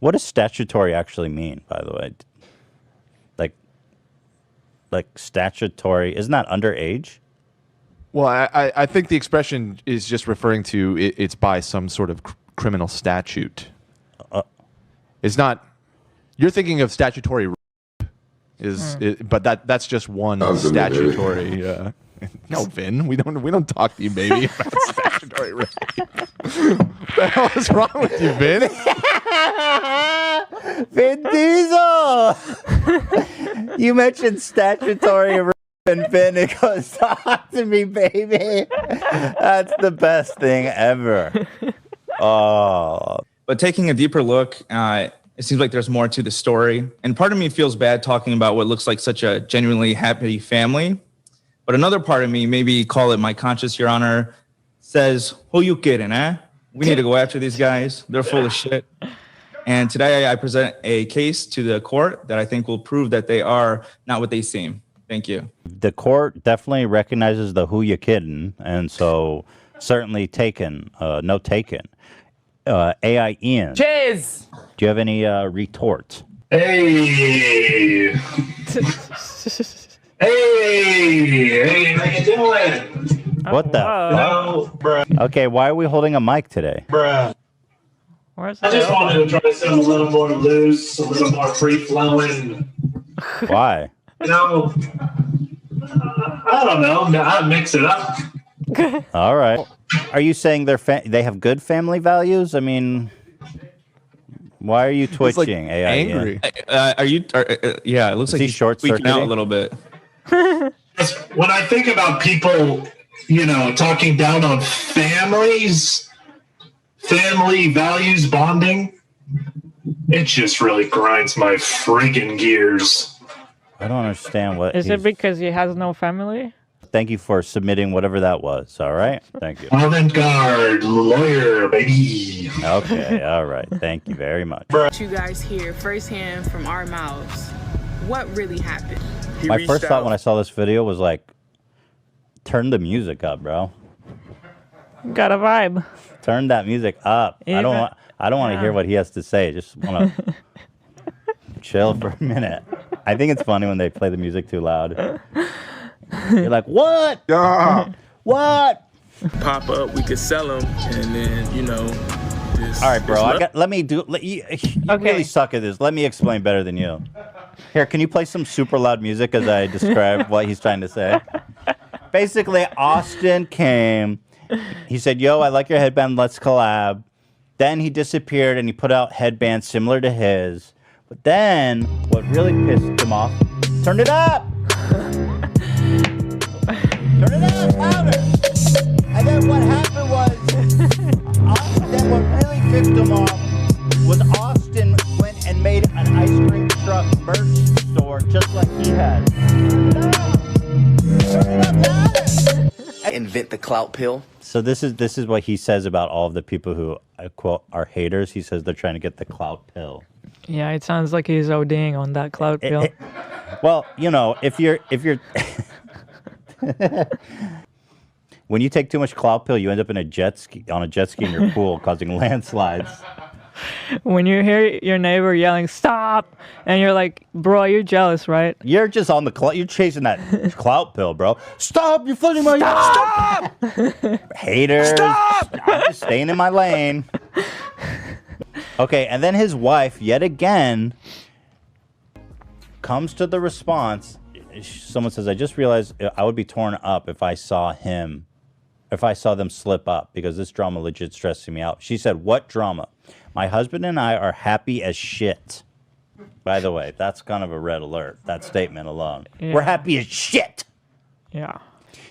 What does statutory actually mean, by the way? Like statutory, isn't that underage? Well, I think the expression is just referring to it's by some sort of criminal statute. It's not. You're thinking of statutory but that's just one statutory. No, Vin, we don't talk to you, baby, about statutory rape. What the hell is wrong with you, Vin? Vin Diesel. You mentioned statutory rape and Vin, it goes, talk to me, baby. That's the best thing ever. Oh. But taking a deeper look, it seems like there's more to the story. And part of me feels bad talking about what looks like such a genuinely happy family. But another part of me, maybe call it my conscience, Your Honor, says, who you kidding, eh? We need to go after these guys. They're full of shit. And today I present a case to the court that I think will prove that they are not what they seem. Thank you. The court definitely recognizes the who you kidding, and so certainly taken, no taken. AI Ian. Cheers! Do you have any retort? Hey! Hey, how you doing? What the? Oh, bruh. Okay, why are we holding a mic today? Bruh. I just wanted to try to sound a little more loose, a little more free-flowing. Why? You know, I don't know. I mix it up. All right. Are you saying they have good family values? I mean, why are you twitching? Like AI angry. Yeah, it looks like he's short-circuiting out a little bit. When I think about people, you know, talking down on families, family values bonding, it just really grinds my friggin' gears. I don't understand what. Is it because he has no family? Thank you for submitting whatever that was. All right. Thank you. Avant-garde lawyer, baby. Okay. All right. Thank you very much. You guys hear firsthand from our mouths what really happened. My first thought when I saw this video was like, turn the music up, bro. Got a vibe. Turn that music up. I don't want to hear what he has to say. Just want to chill for a minute. I think it's funny when they play the music too loud. You're like, what? What? Pop up, we could sell them, and then, you know. All right, bro. You really suck at this. Let me explain better than you. Here, can you play some super loud music as I describe what he's trying to say? Basically, Austin came. He said, yo, I like your headband. Let's collab. Then he disappeared, and he put out headbands similar to his. But then, what really pissed him off, turn it up! Turn it up louder! And then what happened was, then what really tipped him off was Austin went and made an ice cream truck merch store just like he had. Turn it up! Turn it up louder! Invent the clout pill. So this is what he says about all of the people who, I quote, are haters. He says they're trying to get the clout pill. Yeah, it sounds like he's ODing on that clout pill. Well, you know, if you're when you take too much clout pill, you end up in on a jet ski in your pool, causing landslides. When you hear your neighbor yelling "stop," and you're like, "Bro, you're jealous, right?" You're just on the clout. You're chasing that clout pill, bro. Stop! You're flooding my Stop! Haters! Stop! I'm just staying in my lane. Okay, and then his wife, yet again, comes to the response. Someone says, I just realized I would be torn up if I saw them slip up, because this drama legit stressing me out. She said, what drama? My husband and I are happy as shit. By the way, that's kind of a red alert, that statement alone. Yeah. We're happy as shit. Yeah.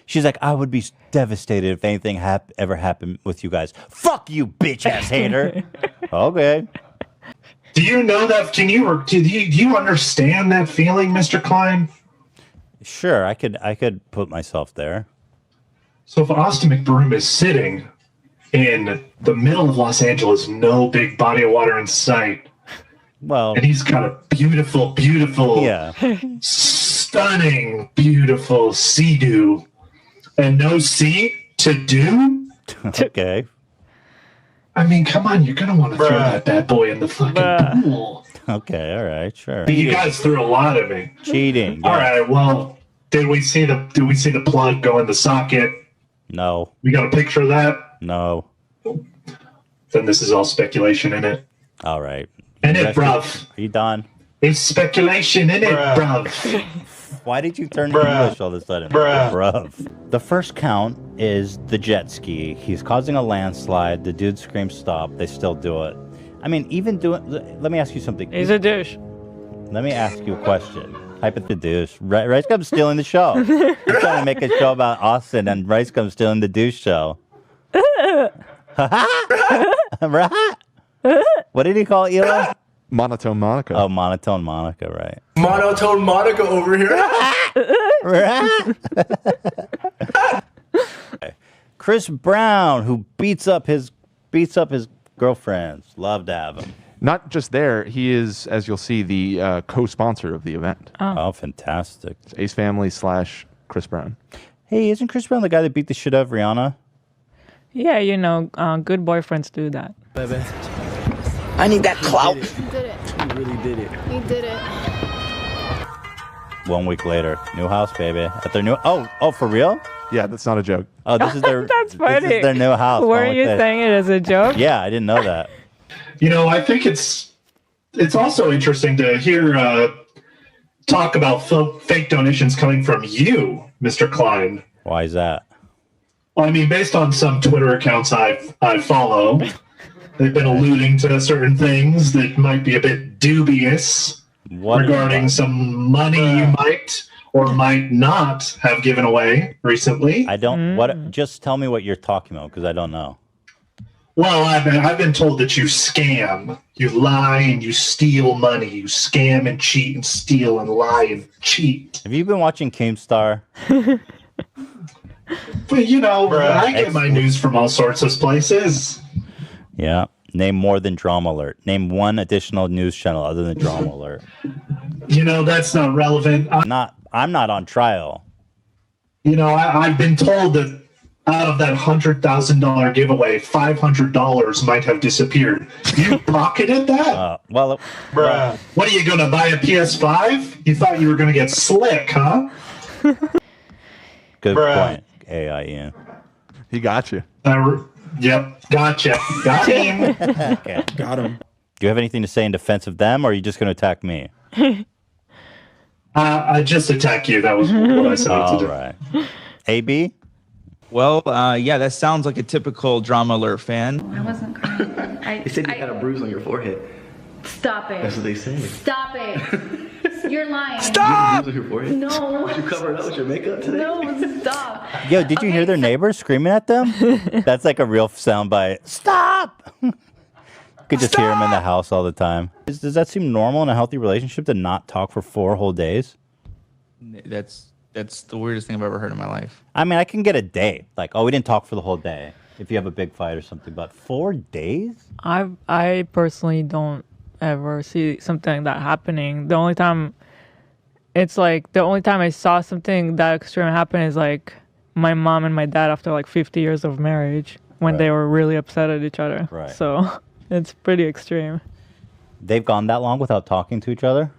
She's like, I would be devastated if anything ever happened with you guys. Fuck you, bitch-ass hater. Okay. Do you know that? Do you understand that feeling, Mr. Klein? Sure, I could put myself there. So if Austin McBroom is sitting in the middle of Los Angeles, no big body of water in sight, well, and he's got a beautiful, stunning, beautiful sea-doo, and no sea to do? Okay. I mean, come on, you're gonna want to throw that bad boy in the fucking pool. Okay, all right, sure. You guys threw a lot at me. Cheating. All right, well, did we see the plug go in the socket? No. We got a picture of that? No. Then this is all speculation in it. All right. In it, bruv. Are you done? It's speculation in it, bruv. Why did you turn to English all of a sudden? Bruv. The first count is the jet ski. He's causing a landslide. The dude screams stop. They still do it. I mean, even doing... Let me ask you something. He's a douche. Let me ask you a question. Hypothetical douche. Rice Gum's stealing the show. You're trying to make a show about Austin, and Rice Gum's stealing the douche show. What did he call Hila? Monotone Monica. Oh, Monotone Monica, right. Monotone Monica over here. Chris Brown, who beats up his girlfriends. Love to have him. Not just there, he is, as you'll see, the co-sponsor of the event. Oh, fantastic. It's Ace Family / Chris Brown. Hey, isn't Chris Brown the guy that beat the shit out of Rihanna? Yeah, you know, good boyfriends do that. Baby. I need that clout. He did it. He really did it. He did it. 1 week later, new house, baby. At their new for real? Yeah, that's not a joke. Oh, this is their That's funny. This is their new house. Weren't you saying it as a joke? Yeah, I didn't know that. You know, I think it's also interesting to hear talk about fake donations coming from you, Mr. Klein. Why is that? Well, I mean, based on some Twitter accounts I follow, they've been alluding to certain things that might be a bit dubious regarding some money you might or might not have given away recently. I don't. Just tell me what you're talking about, because I don't know. Well, I've been told that you scam, you lie, and you steal money. You scam and cheat and steal and lie and cheat. Have you been watching Keemstar? But you know, I get my news from all sorts of places. Yeah. Name more than Drama Alert. Name one additional news channel other than Drama Alert. You know, that's not relevant. I'm not on trial. You know, I've been told that out of that $100,000 giveaway, $500 might have disappeared. You pocketed that? What are you going to buy a PS5? You thought you were going to get slick, huh? Good point, AIN. He got you. Yep, gotcha. Got him. Okay. Got him. Do you have anything to say in defense of them, or are you just going to attack me? I just attack you. That was what I said to do. All right. AB? Well, yeah, that sounds like a typical Drama Alert fan. I wasn't crying. They said you had a bruise on your forehead. Stop it. That's what they say. Stop it. You're lying. Stop! You had a bruise on your forehead? No. Did you cover it up with your makeup today? No, stop. Yo, did you hear their neighbors screaming at them? That's like a real soundbite. Stop! Could just hear them in the house all the time. Does that seem normal in a healthy relationship to not talk for 4 whole days? That's the weirdest thing I've ever heard in my life. I mean, I can get a day. Like, we didn't talk for the whole day. If you have a big fight or something. But 4 days? I personally don't ever see something like that happening. The only time I saw something that extreme happen is like my mom and my dad after like 50 years of marriage when they were really upset at each other. Right. So it's pretty extreme. They've gone that long without talking to each other?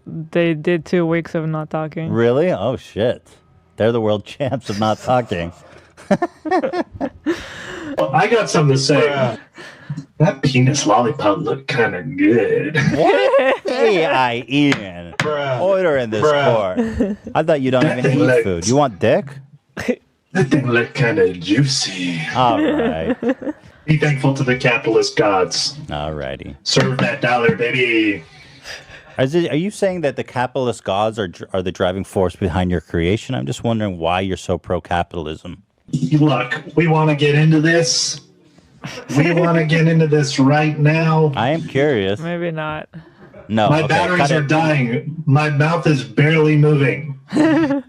They did 2 weeks of not talking. Really? Oh, shit. They're the world champs of not talking. Well, I got something to say. That penis lollipop looked kind of good. What? Hey, Ian. Order in this court. I thought you don't even eat food. You want dick? That thing looked kind of juicy. All right. Be thankful to the capitalist gods. All righty. Serve that dollar, baby. Are you saying that the capitalist gods are the driving force behind your creation? I'm just wondering why you're so pro-capitalism. Look, we want to get into this. We want to get into this right now. I am curious. Maybe not. No. My batteries are dying. My mouth is barely moving. We've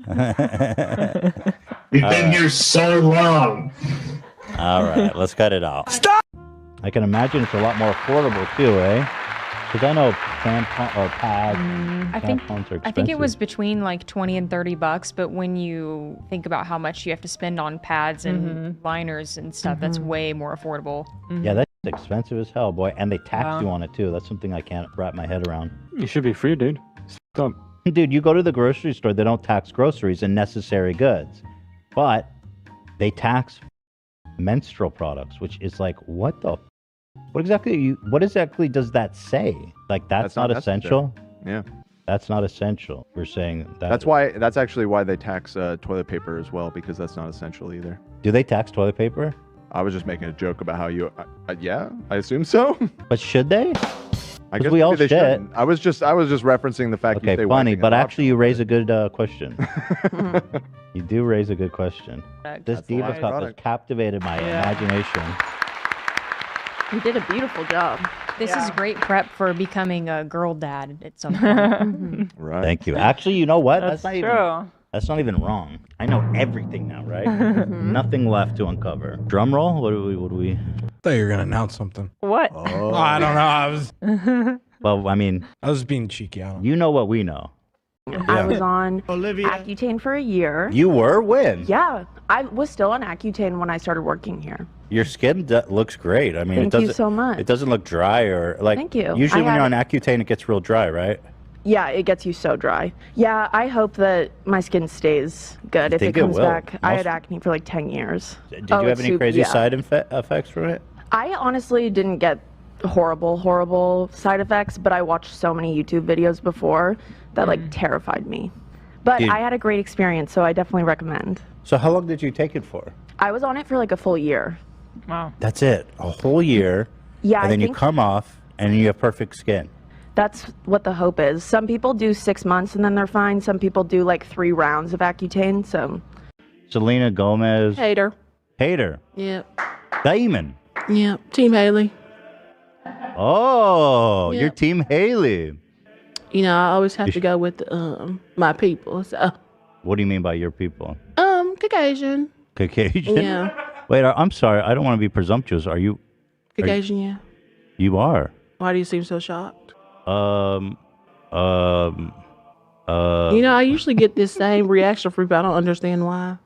been here so long. All right, let's cut it off. Stop! I can imagine it's a lot more affordable too, eh? Because I know tampon or pads, I think tampons are expensive. I think it was between like 20 and 30 bucks, but when you think about how much you have to spend on pads and liners and stuff, that's way more affordable. Yeah, that's expensive as hell, boy. And they tax you on it too. That's something I can't wrap my head around. You should be free, dude. Stop. Dude, you go to the grocery store, they don't tax groceries and necessary goods. But they tax menstrual products, which is like, what the? What exactly does that say? Like, that's not essential? Yeah. That's not essential. We're saying that. That's actually why they tax toilet paper as well, because that's not essential either. Do they tax toilet paper? I was just making a joke about how you. Yeah, I assume so. But should they? I guess we all they shit. shouldn't. I was just referencing the fact. Okay, that funny, but actually, you raise a good question. You do raise a good question. This Diva Cup has captivated my imagination. You did a beautiful job. This is great prep for becoming a girl dad at some point. Right. Thank you. Actually, you know what? That's not true. even. That's not even wrong. I know everything now, right? Nothing left to uncover. Drum roll. What do we? I thought you were gonna announce something. What? Oh, I don't know. I was. Well, I mean, I was being cheeky. I don't know. You know what we know. I was on Accutane for a year. You were? When? Yeah, I was still on Accutane when I started working here. Your skin looks great. I mean, Thank it doesn't. you so much. It doesn't look dry or like. Thank you. Usually, when you're on Accutane, it gets real dry, right? Yeah, it gets you so dry. Yeah, I hope that my skin stays good if it comes back. I had acne for like 10 years. Did you have any crazy side effects from it? I honestly didn't get horrible side effects, but I watched so many YouTube videos before that like terrified me. But I had a great experience, so I definitely recommend. So how long did you take it for? I was on it for like a full year. Wow. That's it. A whole year. Yeah, And then you come off and you have perfect skin. That's what the hope is. Some people do 6 months and then they're fine. Some people do like 3 rounds of Accutane. So, Selena Gomez. Hater. Yep. Damon. Yep. Team Haley. Oh, you're Team Haley. You know, I always have to go with my people. So. What do you mean by your people? Caucasian. Caucasian? Yeah. Wait, I'm sorry. I don't want to be presumptuous. Are you? Caucasian, yeah. You are. Why do you seem so shocked? You know, I usually get this same reaction from people. I don't understand why.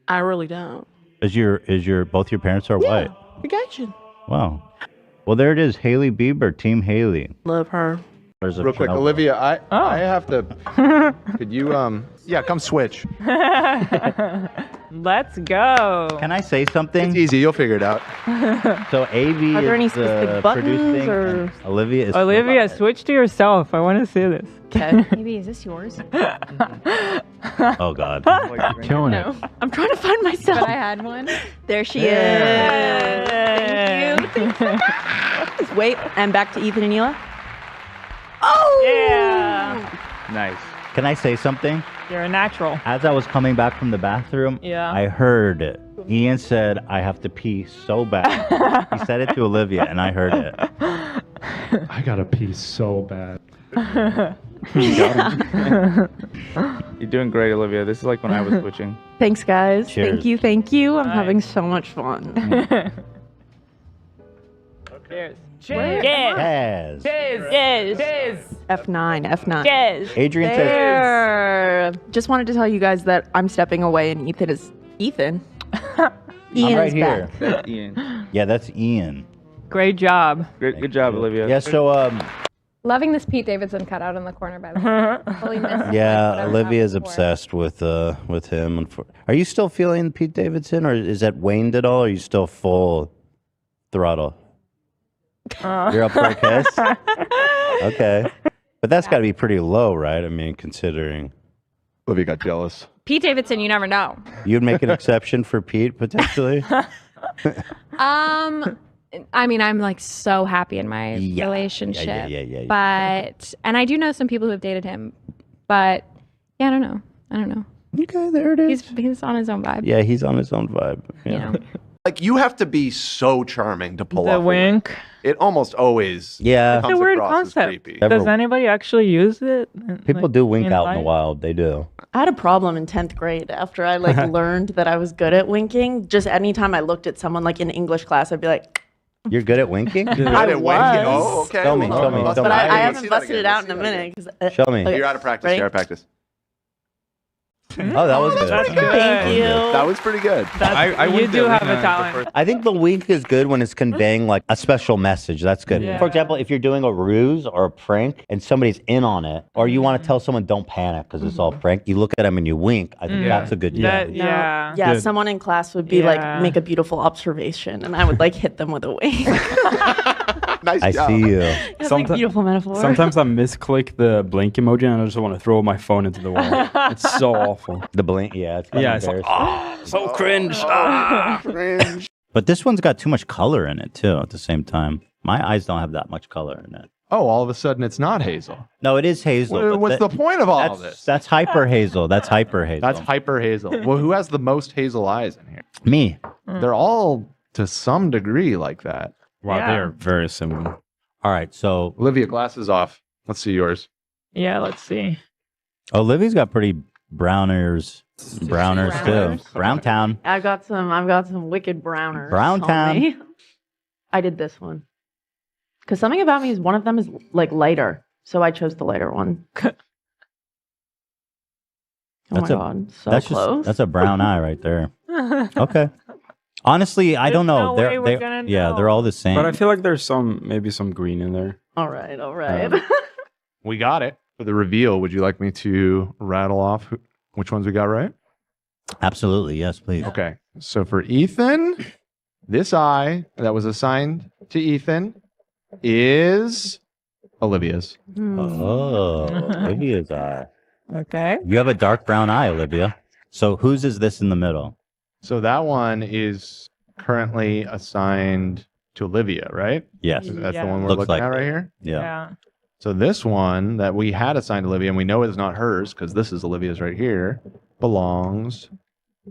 I really don't. Is your both your parents are white? Caucasian. Wow. Well, there it is. Haley Bieber, Team Haley. Love her. Real quick, Olivia, I have to. Could you come switch. Let's go. Can I say something? It's easy. You'll figure it out. So AV Are there any is specific buttons producing. or? And Olivia is. Olivia, switch to yourself. I want to see this. Okay. Maybe is this yours? Oh God. Killing it. I'm trying to find myself. But I had one. There she is. Thank you. Just wait, and back to Ethan and Hila. Oh! Yeah. Nice. Can I say something? You're a natural. As I was coming back from the bathroom, I heard it. Ian said, "I have to pee so bad." He said it to Olivia, and I heard it. I gotta pee so bad. You're doing great, Olivia. This is like when I was switching. Thanks, guys. Cheers. Thank you. I'm having so much fun. Cheers. Cheers. F9. Cheers. Adrian says, There. Just wanted to tell you guys that I'm stepping away and Ethan is Ethan. Ian "I'm right is here." back. That's Ian. Yeah, that's Ian. Great job. Good job, Olivia. Yeah. So Loving this Pete Davidson cutout in the corner, by the way. Fully missed yeah, whatever Olivia's happened before. obsessed with him. Are you still feeling Pete Davidson, or is that waned at all? Or are you still full throttle? You're up for a kiss? Okay. But that's got to be pretty low, right? I mean, considering. Olivia got jealous. Pete Davidson, you never know. You'd make an exception for Pete, potentially? I mean, I'm like so happy in my relationship. Yeah. But, and I do know some people who have dated him, but yeah, I don't know. Okay, there it is. He's on his own vibe. Yeah, he's on his own vibe. Yeah. You know. Like, you have to be so charming to pull The off wink. It almost always Yeah. It's a weird concept. Does anybody actually use it? People do wink out in the wild. They do. I had a problem in 10th grade after I learned that I was good at winking. Just anytime I looked at someone like in English class, I'd be like, You're good at winking? Good at winking. Oh, okay. Show me. But I haven't busted it out in a minute. Show me. You're out of practice. Ready? You're out of practice. Oh, that was good. That's good. Thank you. That was pretty good. You do have a talent. I think the wink is good when it's conveying like a special message. That's good. Yeah. For example, if you're doing a ruse or a prank and somebody's in on it, or you want to tell someone don't panic because it's all prank, you look at them and you wink. I think that's a good That- thing. yeah. Yeah, Good. someone in class would be like, make a beautiful observation, and I would like hit them with a wink. Nice I see you. It's like beautiful metaphor. Sometimes I misclick the blink emoji and I just want to throw my phone into the wall. It's so awful. The blink, yeah, it's Yeah, it's like, so cringe. Cringe. But this one's got too much color in it too. At the same time, my eyes don't have that much color in it. Oh, all of a sudden it's not Hazel. No, it is Hazel. but What's the point of all of this? That's hyper Hazel. That's hyper Hazel. That's hyper Hazel. Well, who has the most Hazel eyes in here? Me. They're all to some degree like that. Wow, Yeah. they are very similar. All right, so Olivia, glasses off. Let's see yours. Yeah, let's see. Olivia's got pretty browners too. Brown town. I've got some wicked browners. Brown on town. me. I did this one. Because something about me is one of them is like lighter. So I chose the lighter one. Oh That's my a- god. So that's close. that's a brown eye right there. Okay. Honestly, I don't know. no way we're gonna they're all the same. But I feel like there's maybe some green in there. All right, all right. We got it. For the reveal, would you like me to rattle off which ones we got right? Absolutely, yes, please. Okay. So for Ethan, this eye that was assigned to Ethan is Olivia's. Oh, Olivia's eye. Okay. You have a dark brown eye, Olivia. So whose is this in the middle? So that one is currently assigned to Olivia, right? Yes. That's Yeah. the one we're Looks looking like at right it. here? Yeah. So this one that we had assigned to Olivia, and we know it's not hers because this is Olivia's right here, belongs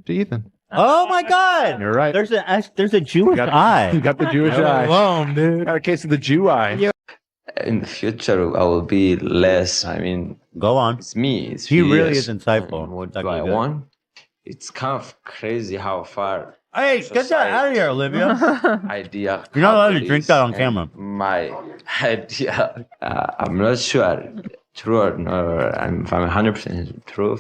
to Ethan. Oh my God! You're right. There's a Jewish You eye. got the Jewish eye. Alone, dude. Got a case of the Jew eye. In the future, I will be less. I mean, go on. It's me. It's He really years. is insightful. And what That's do I good. want? It's kind of crazy how far. Hey, get that out of here, Olivia. Idea. You're not allowed to couple drink is, that on and camera. My idea. I'm not sure true or not. If I'm 100% true,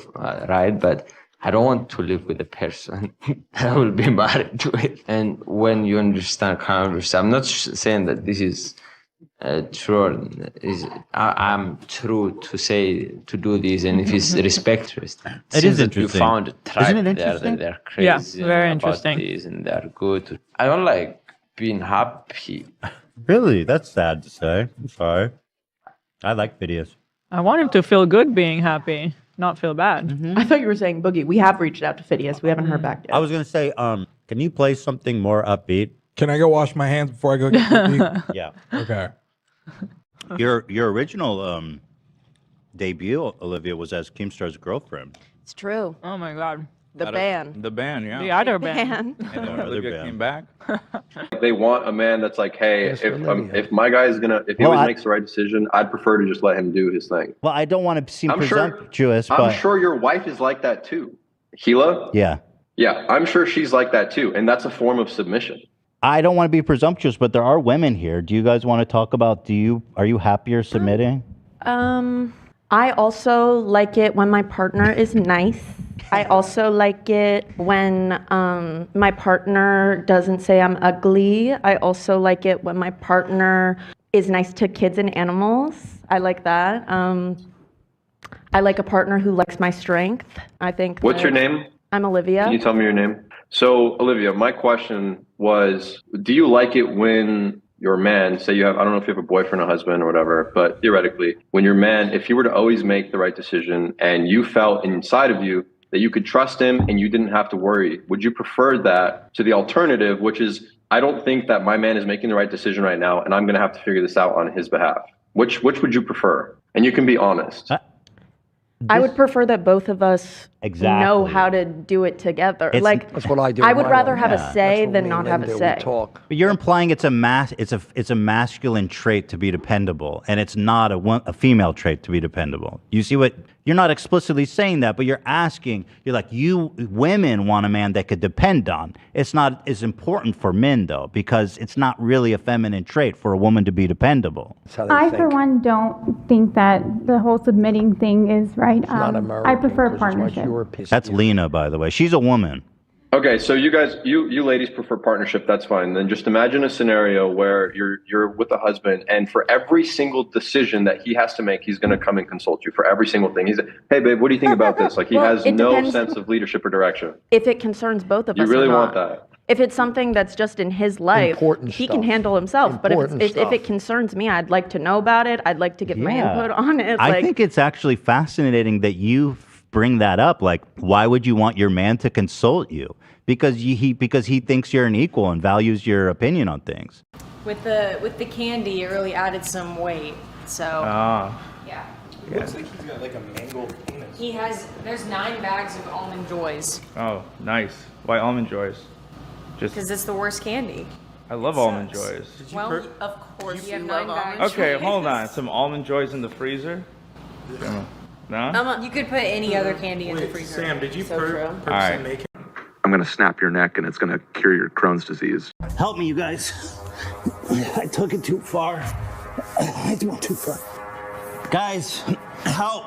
right? But I don't want to live with a person that I will be married to it. And when you understand kind of yourself, I'm not saying that this is true. I'm true to say to do this, and if it's respect, It since is that interesting. You found a tribe Isn't it there interesting? that they're Yeah, crazy. very about interesting. this and they're good. I don't like being happy. Really? That's sad to say. I'm sorry. I like videos. I want him to feel good being happy, not feel bad. I thought you were saying Boogie. We have reached out to Phidias. We haven't heard back yet. I was gonna say, can you play something more upbeat? Can I go wash my hands before I go get the Yeah. Okay. Your original debut, Olivia, was as Keemstar's girlfriend. It's true. Oh my God. The band. The band, yeah. The other band. And then Olivia came back. They want a man that's like, hey, if my guy's gonna, if he Well, always makes the right decision, I'd prefer to just let him do his thing. Well, I don't want to seem I'm sure- presumptuous, but I'm sure your wife is like that too. Hila? yeah. Yeah, I'm sure she's like that too. And that's a form of submission. I don't want to be presumptuous, but there are women here. Do you guys want to talk about? Are you happier submitting? I also like it when my partner is nice. I also like it when my partner doesn't say I'm ugly. I also like it when my partner is nice to kids and animals. I like that. I like a partner who likes my strength. I think. What's your name? I'm Olivia. Can you tell me your name? So, Olivia, my question was, do you like it when your man, say you have, I don't know if you have a boyfriend or husband or whatever, but theoretically, when your man, if he were to always make the right decision and you felt inside of you that you could trust him and you didn't have to worry, would you prefer that to the alternative, which is, I don't think that my man is making the right decision right now and I'm going to have to figure this out on his behalf? Which would you prefer? And you can be honest. I would prefer that both of us know how to do it together. Like That's what I do. I in would my rather life. have Yeah. a say That's what than me not and have Lynn a do. say. We talk. But you're implying it's a masculine trait to be dependable, and it's not a female trait to be dependable. You see what you're not explicitly saying that, but you're asking. You're like, you women want a man that could depend on. It's not as important for men though, because it's not really a feminine trait for a woman to be dependable. I, for one, don't think that the whole submitting thing is right. I prefer partnership. That's Lena, by the way. She's a woman. Okay, so you guys, you ladies prefer partnership. That's fine. Then just imagine a scenario where you're with a husband, and for every single decision that he has to make, he's going to come and consult you for every single thing. He's like, "Hey, babe, what do you think about this?" Like he Well, has it no depends- sense of leadership or direction. If it concerns both of You us really or want not. that? If it's something that's just in his life, Important he can stuff. handle himself. But Important if stuff. it concerns me, I'd like to know about it. I'd like to give my input on it. I think it's actually fascinating that you bring that up. Like, why would you want your man to consult you? Because he thinks you're an equal and values your opinion on things. With the candy, it really added some weight. So yeah. Looks like he's got like a mangled penis. There's 9 bags of almond joys Oh, nice. Why almond joys? Just because it's the worst candy. I love almond joys. Well, of course you have 9 bags. Okay, hold on. Some almond joys in the freezer. No. You could put any other candy in the freezer. Sam, did you All right. I'm going to snap your neck, and it's going to cure your Crohn's disease. Help me, you guys. I took it too far. I went too far. Guys, help.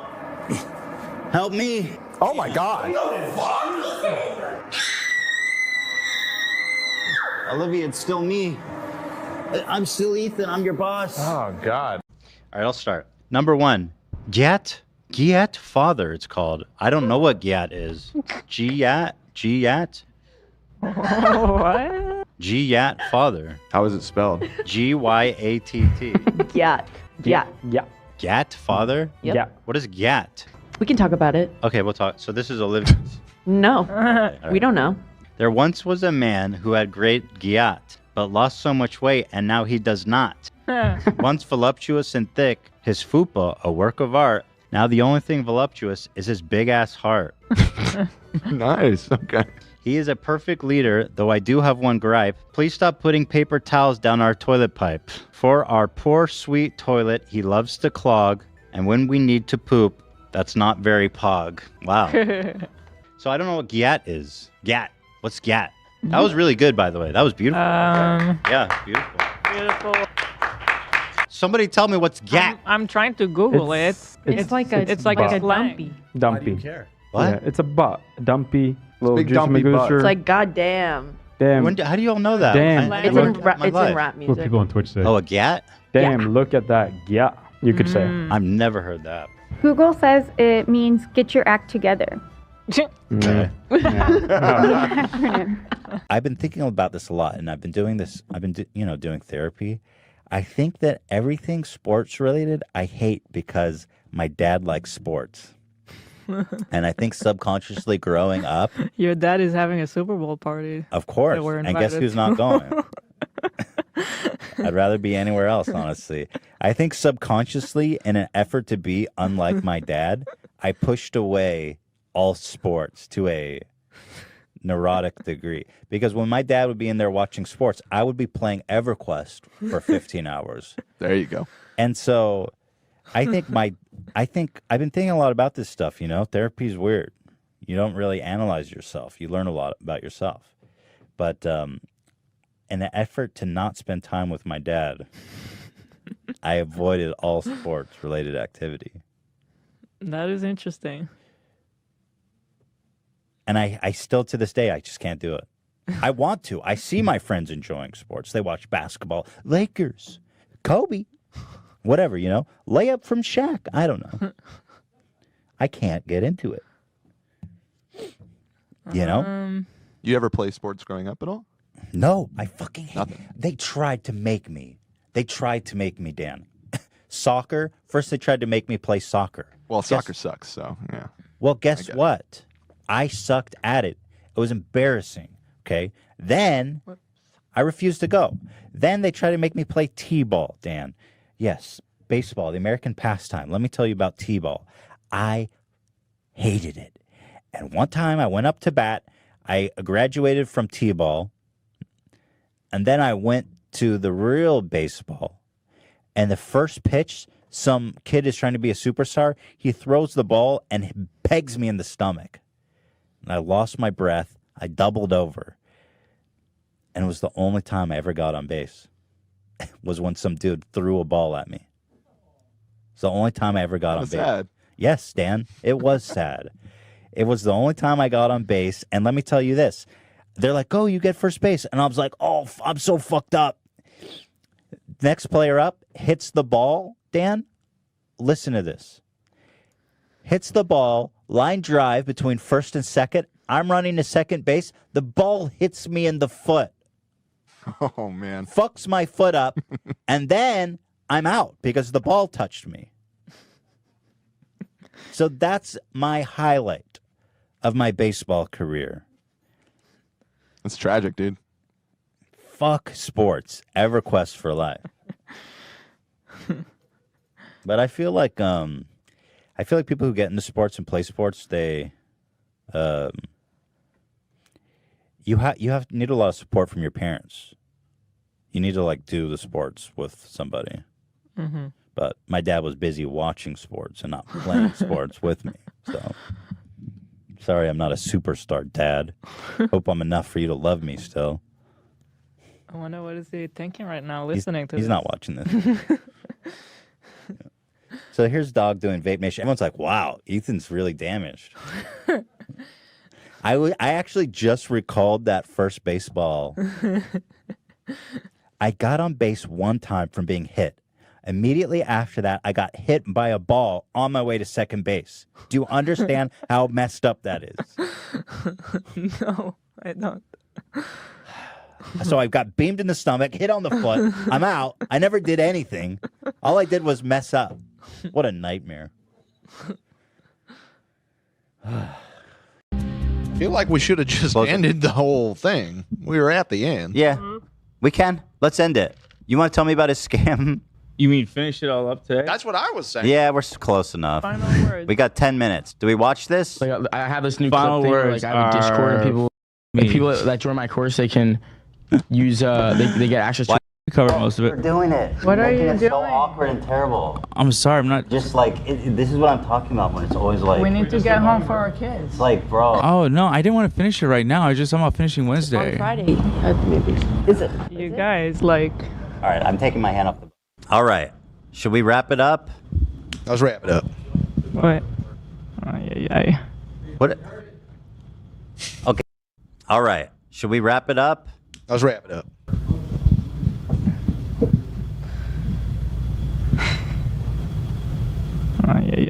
Help me. Oh my God. Olivia, it's still me. I'm still Ethan. I'm your boss. Oh, God. All right, I'll start. Number 1, Giat father, it's called. I don't know what Giat is. Giat? What? Giat father. How is it spelled? G-Y-A-T-T. Gat. Yeah. Gat father? Yep. Yeah. What is Gat? We can talk about it. Okay, we'll talk. So this is Olivia's. No, we don't know. There once was a man who had great Giat, but lost so much weight, and now he does not. Once voluptuous and thick, his fupa, a work of art. Now the only thing voluptuous is his big-ass heart. Nice. Okay. He is a perfect leader, though I do have one gripe. Please stop putting paper towels down our toilet pipe. For our poor, sweet toilet, he loves to clog, and when we need to poop, that's not very pog. Wow. So I don't know what Giat is. Gat. What's Gat? That was really good, by the way. That was beautiful. Yeah, beautiful. Beautiful. Somebody tell me what's Gat. I'm trying to Google it. It's like a dumpy. Why do you care? What? Yeah, it's a butt. Dumpy. Little big juicy dumpy butt. magooser. It's like goddamn. Damn. How do you all know that? Damn. I It's never in, heard ra- that in it's my in life. rap What music. people on Twitch say. Oh, a Gat? Damn, look at that. Yeah, you could say. I've never heard that. Google says it means get your act together. Okay. Acronym. I've been thinking about this a lot, and I've been doing this. I've been, doing therapy. I think that everything sports related, I hate because my dad likes sports, and I think subconsciously growing up, Your dad is having a Super Bowl party. of course, that we're and guess invited who's to. not going? I'd rather be anywhere else, honestly. I think subconsciously, in an effort to be unlike my dad, I pushed away all sports to a neurotic degree. Because when my dad would be in there watching sports, I would be playing EverQuest for 15 hours. There you go. And so I think I've been thinking a lot about this stuff, Therapy is weird. You don't really analyze yourself. You learn a lot about yourself. But in an effort to not spend time with my dad, I avoided all sports related activity. That is interesting. And I still, to this day, I just can't do it. I want to. I see my friends enjoying sports. They watch basketball. Lakers. Kobe. Whatever, Layup from Shaq. I don't know. I can't get into it. You ever play sports growing up at all? No, I fucking hate it. They tried to make me. Dan. Soccer. First, they tried to make me play soccer. Well, soccer sucks, so yeah. Well, guess what? I sucked at it. It was embarrassing. Okay. Then I refused to go. Then they tried to make me play t-ball, Dan. Yes, baseball, the American pastime. Let me tell you about t-ball. I hated it. And one time I went up to bat. I graduated from T-ball. And then I went to the real baseball. And the first pitch, some kid is trying to be a superstar. He throws the ball and pegs me in the stomach. And I lost my breath. I doubled over. And it was the only time I ever got on base. Was when some dude threw a ball at me. It's the only time I ever got on base. Sad. Yes, Dan. It was sad. It was the only time I got on base. And let me tell you this. They're like, oh, you get first base. And I was like, oh, I'm so fucked up. Next player up hits the ball, Dan. Listen to this. Hits the ball, line drive between first and second. I'm running to second base. The ball hits me in the foot. Oh, man. Fucks my foot up. And then I'm out because the ball touched me. So that's my highlight of my baseball career. That's tragic, dude. Fuck sports. EverQuest for life. But I feel like people who get into sports and play sports, they you need a lot of support from your parents. You need to like do the sports with somebody. Mm-hmm. But my dad was busy watching sports and not playing sports with me. So sorry, I'm not a superstar, Dad. Hope I'm enough for you to love me still. I wonder what is he thinking right now, listening to He's this. not watching this. So here's Dog doing Vape Nation. Everyone's like, wow, Ethan's really damaged. I actually just recalled that first baseball. I got on base one time from being hit. Immediately after that, I got hit by a ball on my way to second base. Do you understand how messed up that is? No, I don't. So I got beamed in the stomach, hit on the foot. I'm out. I never did anything. All I did was mess up. What a nightmare. I feel like we should have just ended the whole thing. We were at the end. Yeah, we can. Let's end it. You want to tell me about his scam? You mean finish it all up today? That's what I was saying. Yeah, we're close enough. Final words. We got 10 minutes. Do we watch this? Like I have this new Final clip thing where, words like I have a Discord and people, me. like, people that join my course, they can use they get access to. We covered most of We're it. doing it. What are you Making it doing? so awkward and terrible. I'm sorry, I'm not. Just like, this is what I'm talking about when it's always like. We need to get home for our kids. It's like, bro. Oh no, I didn't want to finish it right now. I just I'm about finishing Wednesday. On Friday, maybe. Is it? You guys, like. All right, I'm taking my hand off the. All right. Should we wrap it up? Let's wrap it up. What? Ay. What? Okay. All right. Should we wrap it up? Let's wrap it up.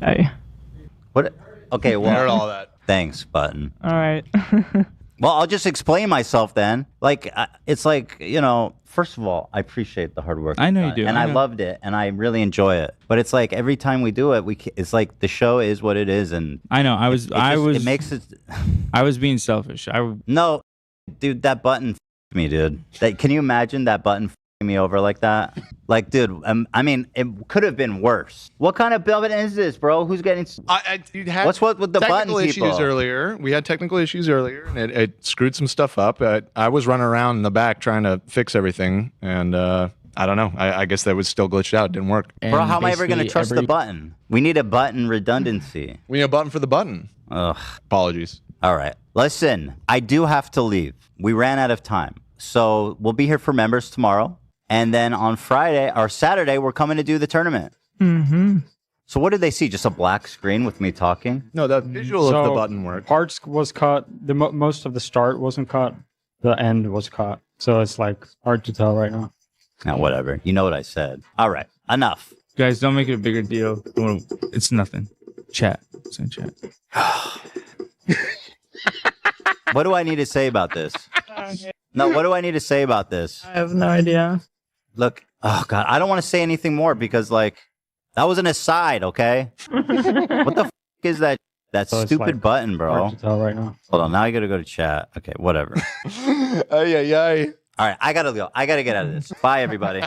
Ay. What? Okay, well. Heard all that. Thanks, Button. All right. Well, I'll just explain myself then. Like, it's like, you know, first of all, I appreciate the hard work. I know you've you done, do. and I I know. loved it, and I really enjoy it. But it's like every time we do it, it's like the show is what it is, and I know. it makes it. I was being selfish. No, dude, that button f***ed me, dude. Can you imagine that button f***ing me over like that? Like, dude, I mean, it could have been worse. What kind of button is this, bro? Who's getting? You had What's what with the button technical issues people? earlier. We had technical issues earlier, and it screwed some stuff up. I was running around in the back trying to fix everything, and I don't know. I guess that was still glitched out. It didn't work. Bro, how am I ever going to trust the button? We need a button redundancy. We need a button for the button. Ugh. Apologies. All right. Listen, I do have to leave. We ran out of time. So we'll be here for members tomorrow. And then on Friday or Saturday, we're coming to do the tournament. Mm-hmm. So what did they see? Just a black screen with me talking? No, the visual of the button worked. Parts was cut. Most of the start wasn't cut. The end was cut. So it's like hard to tell right now. Now, whatever. You know what I said. All right. Enough. Guys, don't make it a bigger deal. It's nothing. Chat. It's in chat. What do I need to say about this? No, what do I need to say about this? I have no idea. Look, oh God, I don't want to say anything more because, like, that was an aside, okay? What the f is that So it's, stupid like, button, bro? Hard to tell right now. Hold on, now I gotta go to chat. Okay, whatever. Ay. All right, I gotta go. I gotta get out of this. Bye, everybody.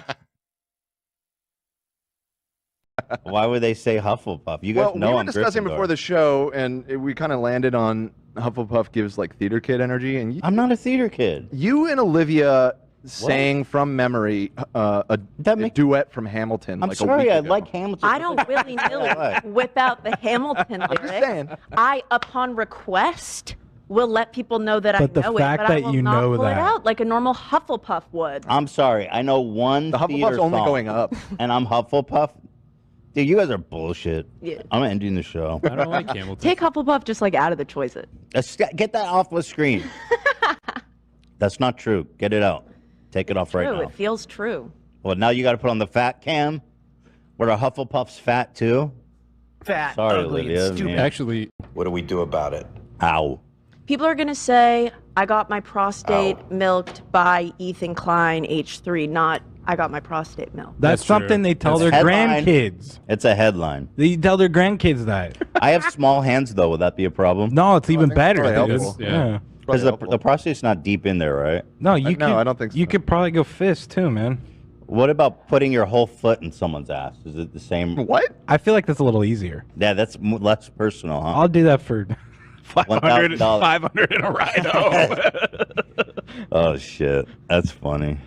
Why would they say Hufflepuff? You guys Well, know we were I'm discussing Gryffindor. before the show, and we kind of landed on Hufflepuff gives like theater kid energy, and I'm not a theater kid. You and Olivia sang from memory a duet from Hamilton. I'm like sorry, a I week ago. like Hamilton. I don't willy-nilly whip out the Hamilton lyrics. I, upon request, will let people know that But the I know fact it, but I that will you not know pull it that- out like a normal Hufflepuff would. I'm sorry. I know one The theater Hufflepuff's only song, going up. and I'm Hufflepuff. Dude, you guys are bullshit. Yeah. I'm ending the show. I don't like Hamilton. Take Hufflepuff just like out of the choices. Get that off the screen. That's not true. Get it out. Take it off right True, now. it feels true. Well, now you got to put on the fat cam. Were the Hufflepuffs fat too? Fat, Sorry, ugly, Olivia. and stupid. Actually, what do we do about it? Ow. People are gonna say I got my prostate milked by Ethan Klein, age 3, not I got my prostate milked. That's something they tell their grandkids. It's a headline. They tell their grandkids that. I have small hands, though. Would that be a problem? No, it's even better. probably dude. helpful. Yeah. Because the prostate's not deep in there, right? No, you could, I don't think so. You could probably go fist too, man. What about putting your whole foot in someone's ass? Is it the same? What? I feel like that's a little easier. Yeah, that's less personal, huh? I'll do that for $500 $500 in a ride. Oh shit, that's funny.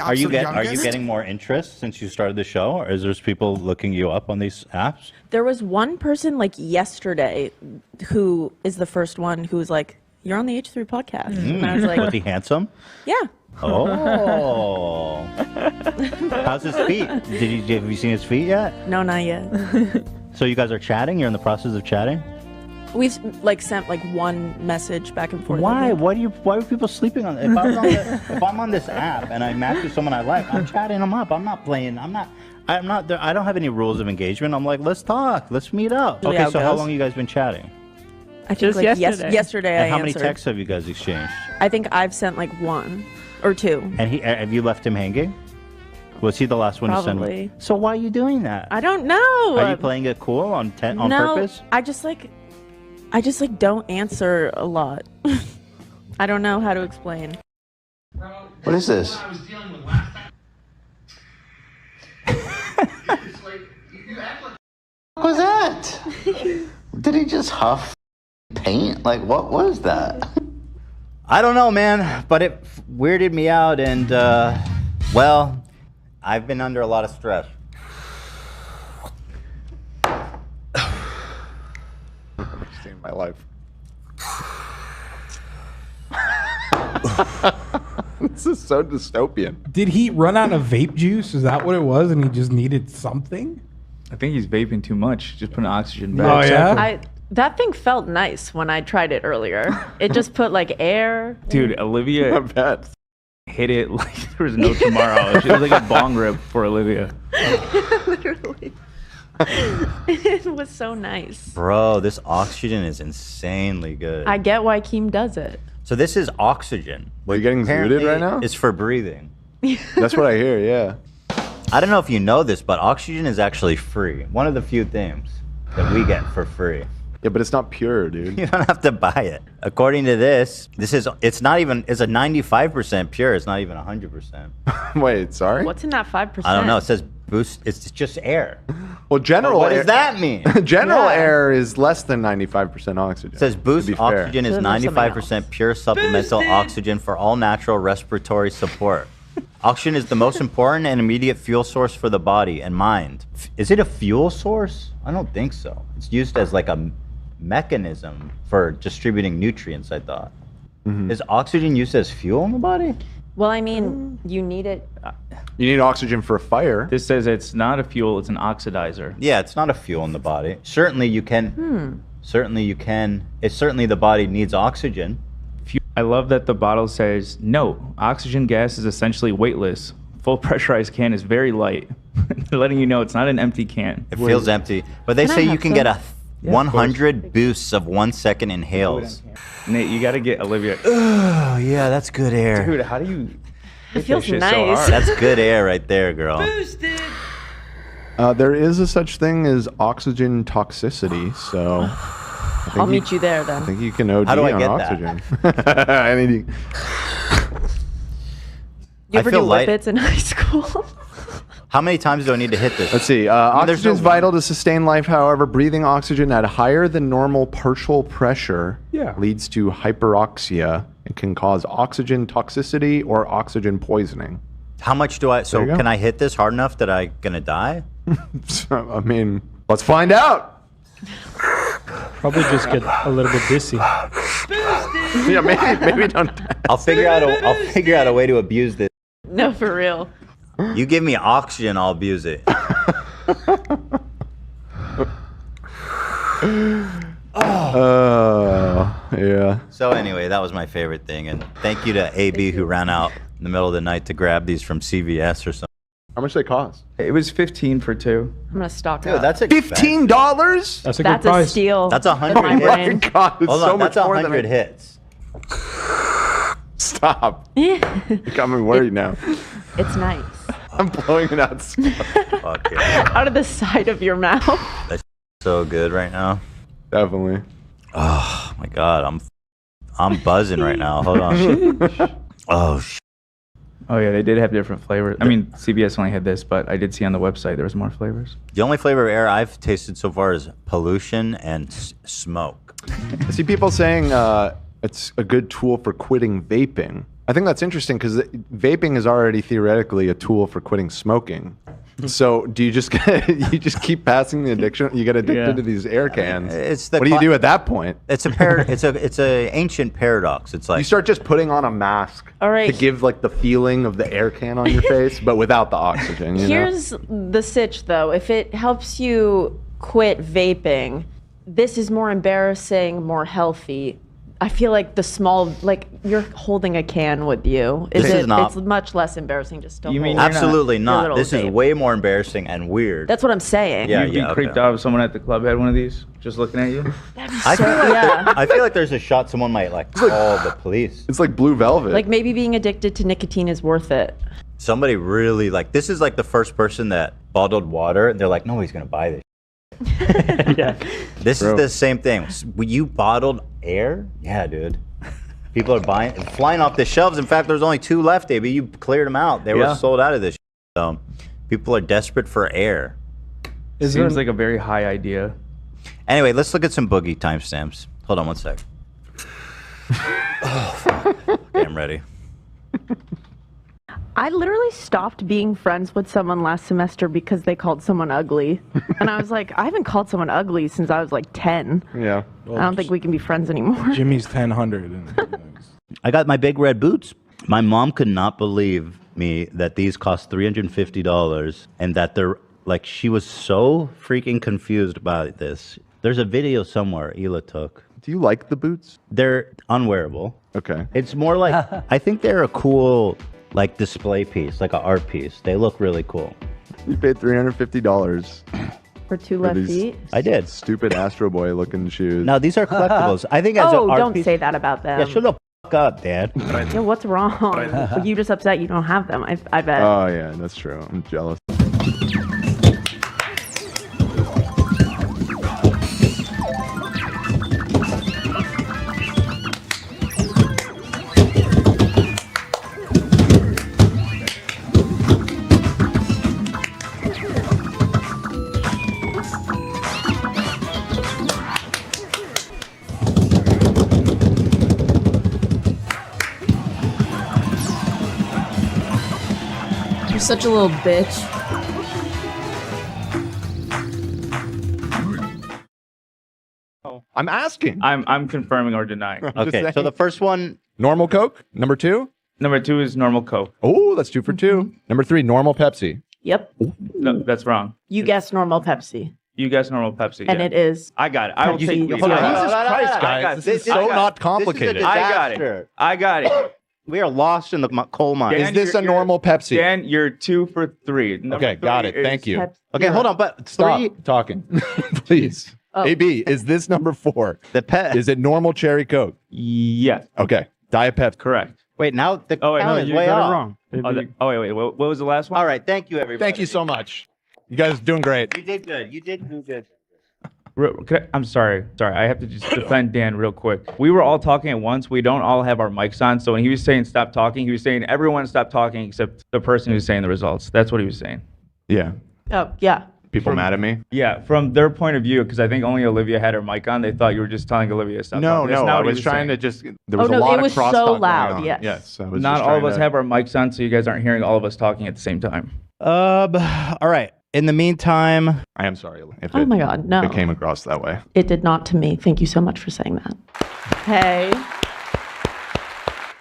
Are you getting more interest since you started the show, or is there people looking you up on these apps? There was one person like yesterday who is the first one who was like, "You're on the H3 podcast," and I was like, Was he handsome? "Yeah." Oh. How's his feet? Have you seen his feet yet? No, not yet. So you guys are chatting? You're in the process of chatting? We've like sent like one message back and forth. Why? Why are people sleeping on it? If I'm on this app and I match with someone I like, I'm chatting them up. I'm not playing. I don't have any rules of engagement. I'm like, let's talk. Let's meet up. Okay, so how long you guys been chatting? I think like yesterday And I how many answered. texts have you guys exchanged? I think I've sent like 1 or 2. And have you left him hanging? Was he the last one to Probably. send? So why are you doing that? I don't know. Are you playing it cool on no, purpose? I just like don't answer a lot. I don't know how to explain. What is this? What was that? Did he just huff paint? Like, what was that? I don't know, man, but it weirded me out, and well, I've been under a lot of stress. In my life. This is so dystopian. Did he run out of vape juice? Is that what it was? And he just needed something? I think he's vaping too much. Just putting oxygen back. Oh, yeah? That thing felt nice when I tried it earlier. It just put like air. Dude, Olivia hit it like there was no tomorrow. It was like a bong rip for Olivia. Literally. It was so nice. Bro, this oxygen is insanely good. I get why Keem does it. So this is oxygen. Are you getting zooted right now? It's for breathing. That's what I hear, yeah. I don't know if you know this, but oxygen is actually free. One of the few things that we get for free. Yeah, but it's not pure, dude. You don't have to buy it. According to this, it's a 95% pure. It's not even 100%. Wait, sorry? What's in that 5%? I don't know. It says boost. It's just air. Well, general What air. does that mean? General air is less than 95% oxygen. It says boost to be fair. oxygen is 95% pure supplemental oxygen for all natural respiratory support. Oxygen is the most important and immediate fuel source for the body and mind. Is it a fuel source? I don't think so. It's used as like a mechanism for distributing nutrients, I thought. Is oxygen used as fuel in the body? Well, I mean, you need it. You need oxygen for a fire. This says it's not a fuel, it's an oxidizer. Yeah, it's not a fuel in the body. Certainly you can. Certainly you can. It's certainly the body needs oxygen. I love that the bottle says, "Note, oxygen gas is essentially weightless. Full pressurized can is very light." They're letting you know it's not an empty can. It feels empty. But they say you can get 100 boosts of 1 second inhales. Nate, you got to get Olivia. Oh, yeah, that's good air. Dude, how do you... It feels so nice. hard? That's good air right there, girl. There is a such thing as oxygen toxicity, so... I'll meet you there then. I think you can OD How do I on get oxygen. I mean, You ever feel do light- whippets in high school? How many times do I need to hit this? Let's see. Oxygen is vital to sustain life. However, breathing oxygen at higher than normal partial pressure leads to hyperoxia and can cause oxygen toxicity or oxygen poisoning. How much do I? So can I hit this hard enough that I'm gonna die? I mean, let's find out. Probably just get a little bit dizzy. Yeah, maybe don't. I'll figure out a way to abuse this. No, for real. You give me oxygen, I'll abuse it. Yeah. So anyway, that was my favorite thing, and thank you to AB who ran out in the middle of the night to grab these from CVS or something. How much they cost? It was 15 for 2. I'm gonna stock Dude, up. that's $15? That's a good That's price. a steal. That's in 100 my hits. brain. God, it's Hold so on, much that's more than 100 hits. Stop. You got me worried now. It's nice. I'm blowing it out. Fuck yeah. Out of the side of your mouth. That's so good right now. Definitely. Oh my god, I'm buzzing right now. Hold on. Oh shit. Oh yeah, they did have different flavors. I mean, CBS only had this, but I did see on the website there was more flavors. The only flavor of air I've tasted so far is pollution and smoke. I see people saying it's a good tool for quitting vaping. I think that's interesting because vaping is already theoretically a tool for quitting smoking. So do you just keep passing the addiction? You get addicted to these air cans. What do you do at that point? It's a ancient paradox. It's like you start just putting on a mask to give like the feeling of the air can on your face, but without the oxygen. Here's the sitch though. If it helps you quit vaping, this is more embarrassing, more healthy. I feel like the small, like you're holding a can with you. It's much less embarrassing just to hold. Absolutely your not. little This is vape. way more embarrassing and weird. That's what I'm saying. Yeah, You'd be creeped out if someone at the club had one of these, just looking at you. I feel like there's a shot someone might call the police. It's like Blue Velvet. Like maybe being addicted to nicotine is worth it. Somebody really this is like the first person that bottled water and they're like, nobody's gonna buy this. Yeah. This is the same thing. You bottled air? Yeah, dude. People are flying off the shelves. In fact, there's only 2 left, AB. You cleared them out. They were sold out of this. So people are desperate for air. It seems like a very high idea. Anyway, let's look at some boogie timestamps. Hold on one sec. Oh, fuck. Okay, I'm ready. I literally stopped being friends with someone last semester because they called someone ugly. And I was like, I haven't called someone ugly since I was like 10. Yeah. I don't think we can be friends anymore. Jimmy's 1000. I got my big red boots. My mom could not believe me that these cost $350 and that they're like, she was so freaking confused about this. There's a video somewhere Hila took. Do you like the boots? They're unwearable. Okay. It's more like, I think they're a cool display piece, like an art piece. They look really cool. You paid $350 for 2 left feet? I did. Stupid Astro Boy looking shoes. No, these are collectibles. I think as an art don't piece, say that about them. Yeah, shut the fuck up, Dad. Yeah, what's wrong? You just upset you don't have them, I bet. Oh yeah, that's true. I'm jealous. You're such a little bitch. I'm asking. I'm confirming or denying. Okay, so the first one, normal Coke. Number 2. Number 2 is normal Coke. Oh, that's 2 for 2. Number 3, normal Pepsi. Yep. No, that's wrong. You guessed normal Pepsi. You guess normal Pepsi. And yeah. it is. I got it. I will Pepsi. take Hold it. on. Jesus Christ, guys. This is so not complicated. This is a disaster. I got it. We are lost in the coal mine. Is this a normal Pepsi? Dan, you're 2 for 3. Okay, got it. Thank you. Okay, hold on, but Stop 3. talking, please. Oh. AB, is this number 4? Is it normal cherry Coke? Yes. Okay, Diet Pepsi. Correct. Wait, now the Oh, wait, count no, is you way got off. it wrong. Wait. What was the last one? All right, thank you, everybody. Thank you so much. You guys are doing great. You did good. You did do good. I'm sorry. I have to just defend Dan real quick. We were all talking at once. We don't all have our mics on. So when he was saying stop talking, he was saying everyone stop talking except the person who's saying the results. That's what he was saying. Yeah. Oh, yeah. People mad at me? Yeah, from their point of view, because I think only Olivia had her mic on. They thought you were just telling Olivia stuff. No, That's no, not I what he was trying saying. to just. There was a lot of crosstalk so going loud, on. yes. Yes, I was Not just all of trying us to- have our mics on, so you guys aren't hearing all of us talking at the same time. All right. In the meantime, I am sorry if Oh my God, no. If it came across that way. It did not to me. Thank you so much for saying that. Hey.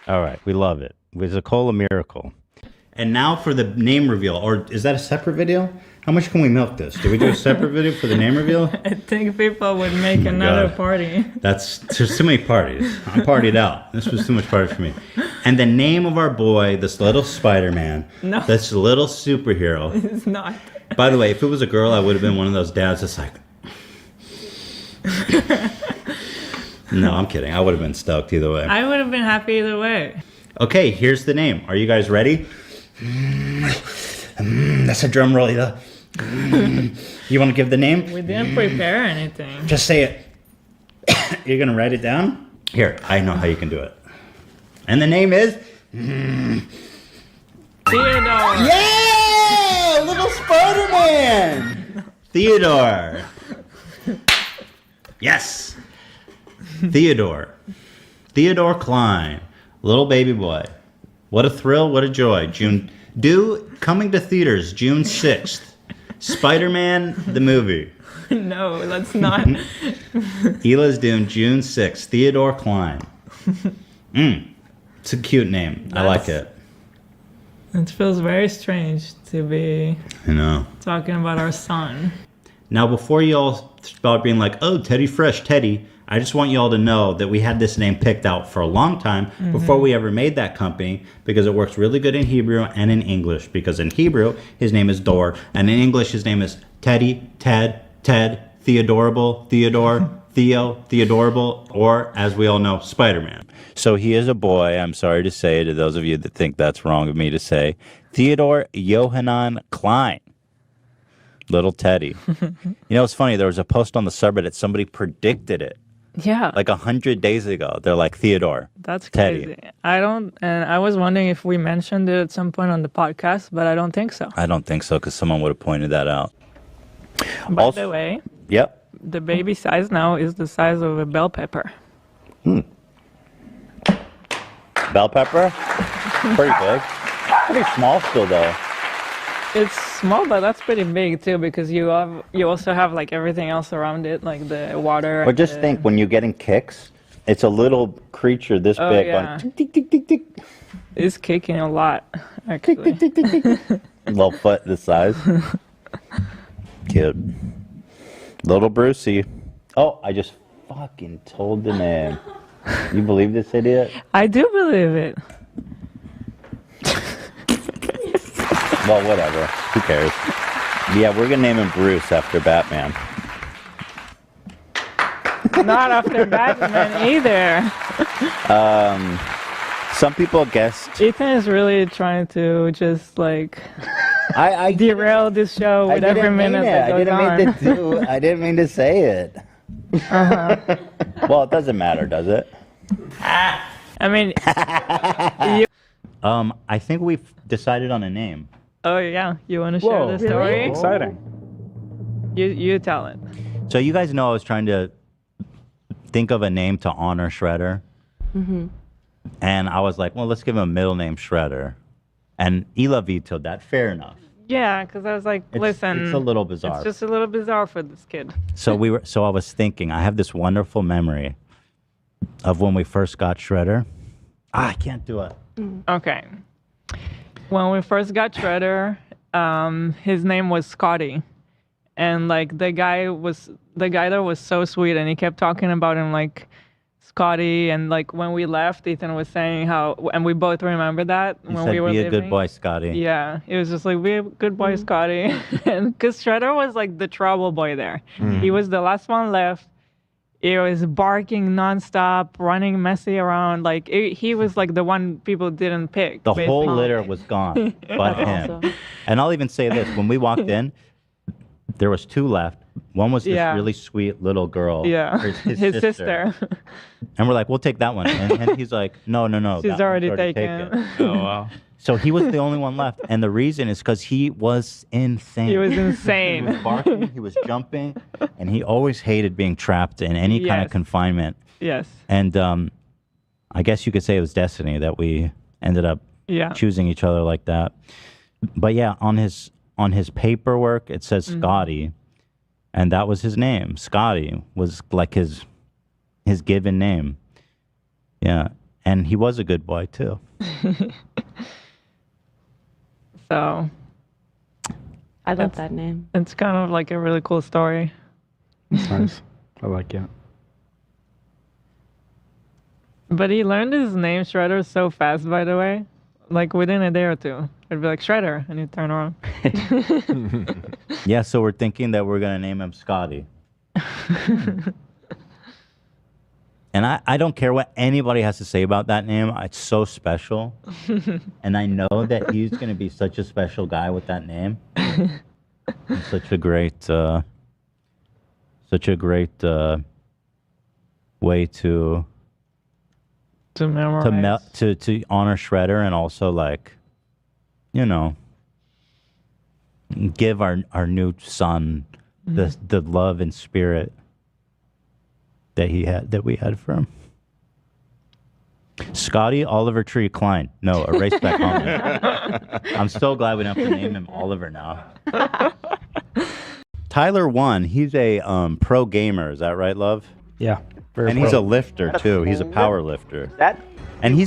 all right, we love it. It's a cola miracle. And now for the name reveal, or is that a separate video? How much can we milk this? Do we do a separate video for the name reveal? I think people would make another God. party. There's too many parties. I partied out. This was too much party for me. And the name of our boy, this little Spider-Man, No. this little superhero. It's not. By the way, if it was a girl, I would have been one of those dads that's like, no, I'm kidding. I would have been stoked either way. I would have been happy either way. Okay, here's the name. Are you guys ready? That's a drum roll, Hila. You want to give the name? We didn't prepare anything. Just say it. You're going to write it down? Here, I know how you can do it. And the name is? Theodore. Yeah! Little Spider-Man! Theodore. Yes. Theodore. Theodore Klein. Little baby boy. What a thrill, what a joy. Coming to theaters June 6th. Spider-Man, the movie. No, let's not. Hila's doing June 6th. Theodore Klein. It's a cute name. I like it. It feels very strange to be I know. talking about our son. Now, before y'all start being like, oh, Teddy Fresh, Teddy, I just want y'all to know that we had this name picked out for a long time before we ever made that company because it works really good in Hebrew and in English. Because in Hebrew, his name is Dor, and in English, his name is Teddy, Ted, Theodorable, Theodore, Theo, Theodorable, or, as we all know, Spider-Man. So he is a boy, I'm sorry to say to those of you that think that's wrong of me to say, Theodore Johannan Klein. Little Teddy. You know, it's funny. There was a post on the subreddit. Somebody predicted it. Yeah. Like 100 days ago. They're like, Theodore. That's Teddy. crazy. And I was wondering if we mentioned it at some point on the podcast, but I don't think so. I don't think so because someone would have pointed that out. By the way, Yep. the baby size now is the size of a bell pepper. Bell pepper? Pretty big. Pretty small still, though. It's small, but that's pretty big too because you also have like everything else around it, like the water. Or just think, when you're getting kicks, it's a little creature this big. Yeah. Going, tick, tick, tick, tick, tick. It's kicking a lot, actually. Little foot this size. Cute. Little Brucey. Oh, I just fucking told the name. You believe this idiot? I do believe it. Well, whatever. Who cares? Yeah, we're gonna name him Bruce after Batman. Not after Batman either. Some people guessed. Ethan is really trying to just like I derail this show with every minute that goes on. I didn't mean to say it. Well, it doesn't matter, does it? I mean, I think we've decided on a name. oh yeah, you want to share the story? Really? Exciting. You tell it. So you guys know I was trying to think of a name to honor Shredder. Mm-hmm. And I was like, well, let's give him a middle name Shredder. And Hila vetoed that. Fair enough. Yeah, because I was like, listen, it's a little bizarre. It's just a little bizarre for this kid. So I was thinking, I have this wonderful memory of when we first got Shredder. I can't do it. Okay. When we first got Shredder, his name was Scotty. And like the guy there was so sweet and he kept talking about him like Scotty, and like when we left, Ethan was saying how, and we both remember that He when said, we were be a leaving. good boy, Scotty. Yeah, it was just like, be a good boy, Scotty. And because Shredder was like the trouble boy there. He was the last one left. He was barking nonstop, running messy around. Like he was like the one people didn't pick. The basically. whole litter was gone, but him. And I'll even say this: when we walked in, There was 2 left. One was this Yeah. really sweet little girl. Yeah. or His sister. And we're like, we'll take that one. And he's like, no. She's that one's already taken. Oh wow. So he was the only one left. And the reason is because he was insane. He was insane. He was barking, he was jumping, and he always hated being trapped in any kind of Yes. confinement. Yes. And I guess you could say it was destiny that we ended up choosing each other like that. But yeah, on his paperwork it says Scotty, and that was his name. Scotty was like his given name. Yeah, and he was a good boy too. So I love that name. it's kind of like a really cool story. It's nice. I like it. But he learned his name Shredder so fast, by the way. Like within a day or two. It'd be like Shredder, and he'd turn around. Yeah, so we're thinking that we're gonna name him Scotty. And I don't care what anybody has to say about that name. It's so special. And I know that he's going to be such a special guy with that name. It's such a great way to memorize. to honor Shredder, and also like, you know, give our new son the love and spirit that we had for him. Scotty Oliver Tree Klein. No, erase that comment. I'm so glad we don't have to name him Oliver now. Tyler 1, he's a pro gamer, is that right, love? Yeah. And he's a lifter too. He's a power lifter. And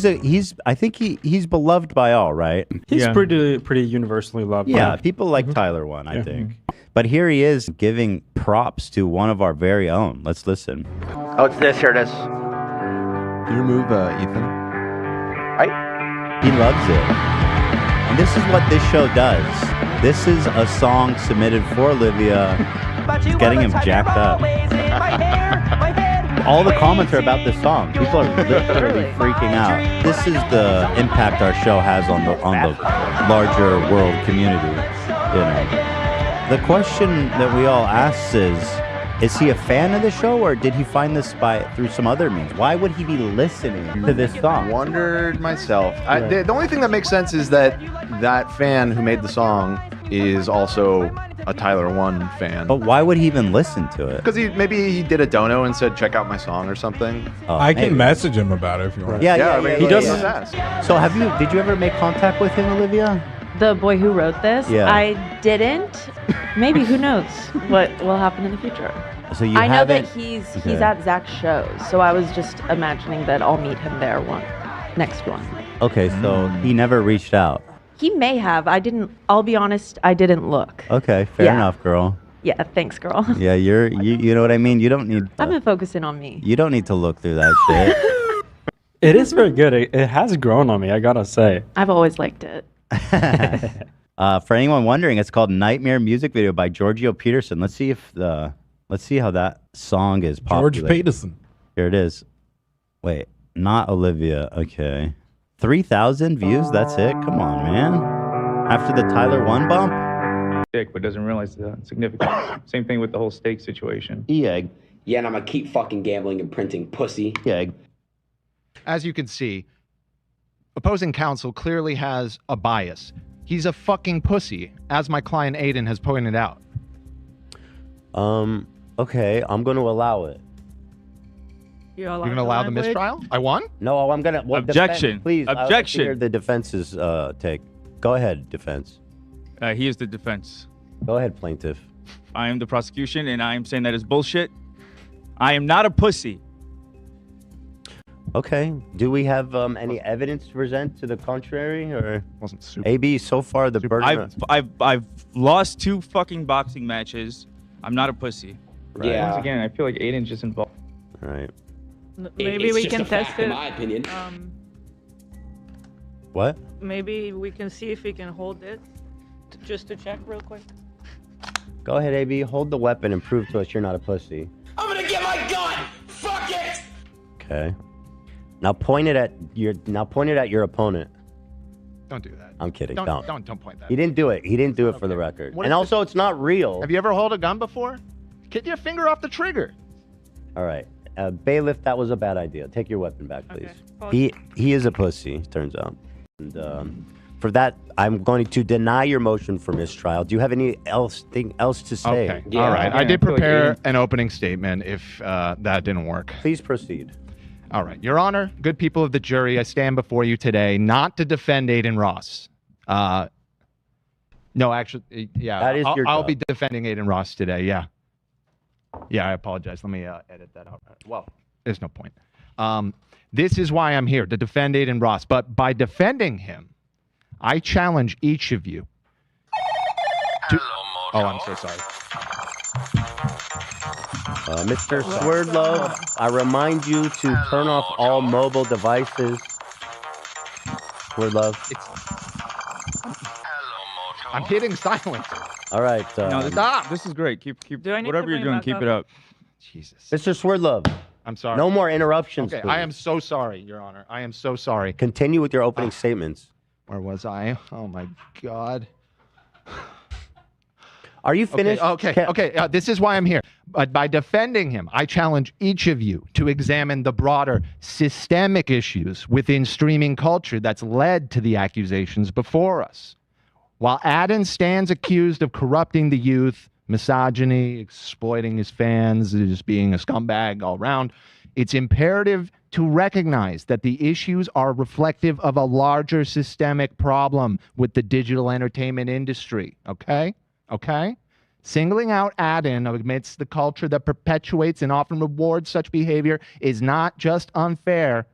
I think he's beloved by all, right? He's pretty universally loved. Yeah, by people like Tyler 1, I think. But here he is giving props to one of our very own. Let's listen. Oh, it's this. Here it is. Can you move, Ethan? Right? He loves it. And this is what this show does. This is a song submitted for Olivia. It's getting him jacked up. All the comments are about this song. People are literally freaking out. This is the impact our show has on the larger world community. You know. The question that we all ask is he a fan of the show, or did he find this through some other means? Why would he be listening to this song? Wondered myself. The only thing that makes sense is that fan who made the song is also a Tyler 1 fan. But why would he even listen to it? Because maybe he did a dono and said, check out my song or something. I can message him about it if you want. Yeah, he does ask. So did you ever make contact with him, Olivia? The boy who wrote this? Yeah. I didn't. Maybe, who knows what will happen in the future. So you I know that haven't- he's Okay. at Zach's show, so I was just imagining that I'll meet him there next one. Okay, so he never reached out. He may have. I'll be honest, I didn't look. Okay, fair enough, girl. Yeah, thanks, girl. Yeah, you know what I mean? You don't need I've been focusing on me. you don't need to look through that shit. It is very good. It has grown on me, I gotta say. I've always liked it. For anyone wondering, it's called Nightmare music video by Giorgio Peterson. Let's see how that song is popular. George Peterson. Here it is. Wait, not Olivia. Okay. 3,000 views? That's it? Come on, man. After the Tyler 1 bump? Dick, but doesn't realize the significance. Same thing with the whole steak situation. Yeah. Yeah, and I'm gonna keep fucking gambling and printing pussy. Yeah. As you can see, opposing counsel clearly has a bias. He's a fucking pussy, as my client Aiden has pointed out. Okay, I'm going to allow it. You're going to allow the mistrial? I won? No, I'm going to... Objection. Please, Objection. I'd like to hear the defense's take. Go ahead, defense. He is the defense. Go ahead, plaintiff. I am the prosecution, and I am saying that is bullshit. I am not a pussy. Okay. Do we have any evidence to present to the contrary, or wasn't super? AB so far the burden? I've lost 2 fucking boxing matches. I'm not a pussy. Right. Yeah. Once again, I feel like Aiden's just involved. Right. Maybe It's we just can a fact, test it. in my opinion. What? Maybe we can see if he can hold it, just to check real quick. Go ahead, AB. Hold the weapon and prove to us you're not a pussy. I'm gonna get my gun. Fuck it. Okay. Now point it at your opponent. Don't do that. I'm kidding. Don't Don't point that. He didn't do it. He didn't do it for the record. What And is also, it's not real. Have you ever held a gun before? Get your finger off the trigger. All right. Bailiff, that was a bad idea. Take your weapon back, please. He is a pussy, turns out. And for that, I'm going to deny your motion for mistrial. Do you have anything else to say? Okay. All right. I did prepare an opening statement if that didn't work. Please proceed. All right. Your Honor, good people of the jury, I stand before you today not to defend Aiden Ross. No, actually, yeah. That is your I'll job. be defending Aiden Ross today, yeah. Yeah, I apologize. Let me edit that out. Well, there's no point. This is why I'm here, to defend Aiden Ross. But by defending him, I challenge each of you to... Oh, I'm so sorry. Mr. Swerdlove, I remind you to turn off all mobile devices. Swerdlove. I'm hitting silence. All right. No, this is great. Keep whatever you're doing, keep it up. Jesus. Mr. Swerdlove. I'm sorry. No more interruptions, Okay, please. I am so sorry, Your Honor. I am so sorry. Continue with your opening statements. Where was I? Oh, my God. Are you finished? Okay. This is why I'm here. But by defending him, I challenge each of you to examine the broader systemic issues within streaming culture that's led to the accusations before us. While Adam stands accused of corrupting the youth, misogyny, exploiting his fans, just being a scumbag all around, it's imperative to recognize that the issues are reflective of a larger systemic problem with the digital entertainment industry. Okay? Singling out Adam amidst the culture that perpetuates and often rewards such behavior is not just unfair.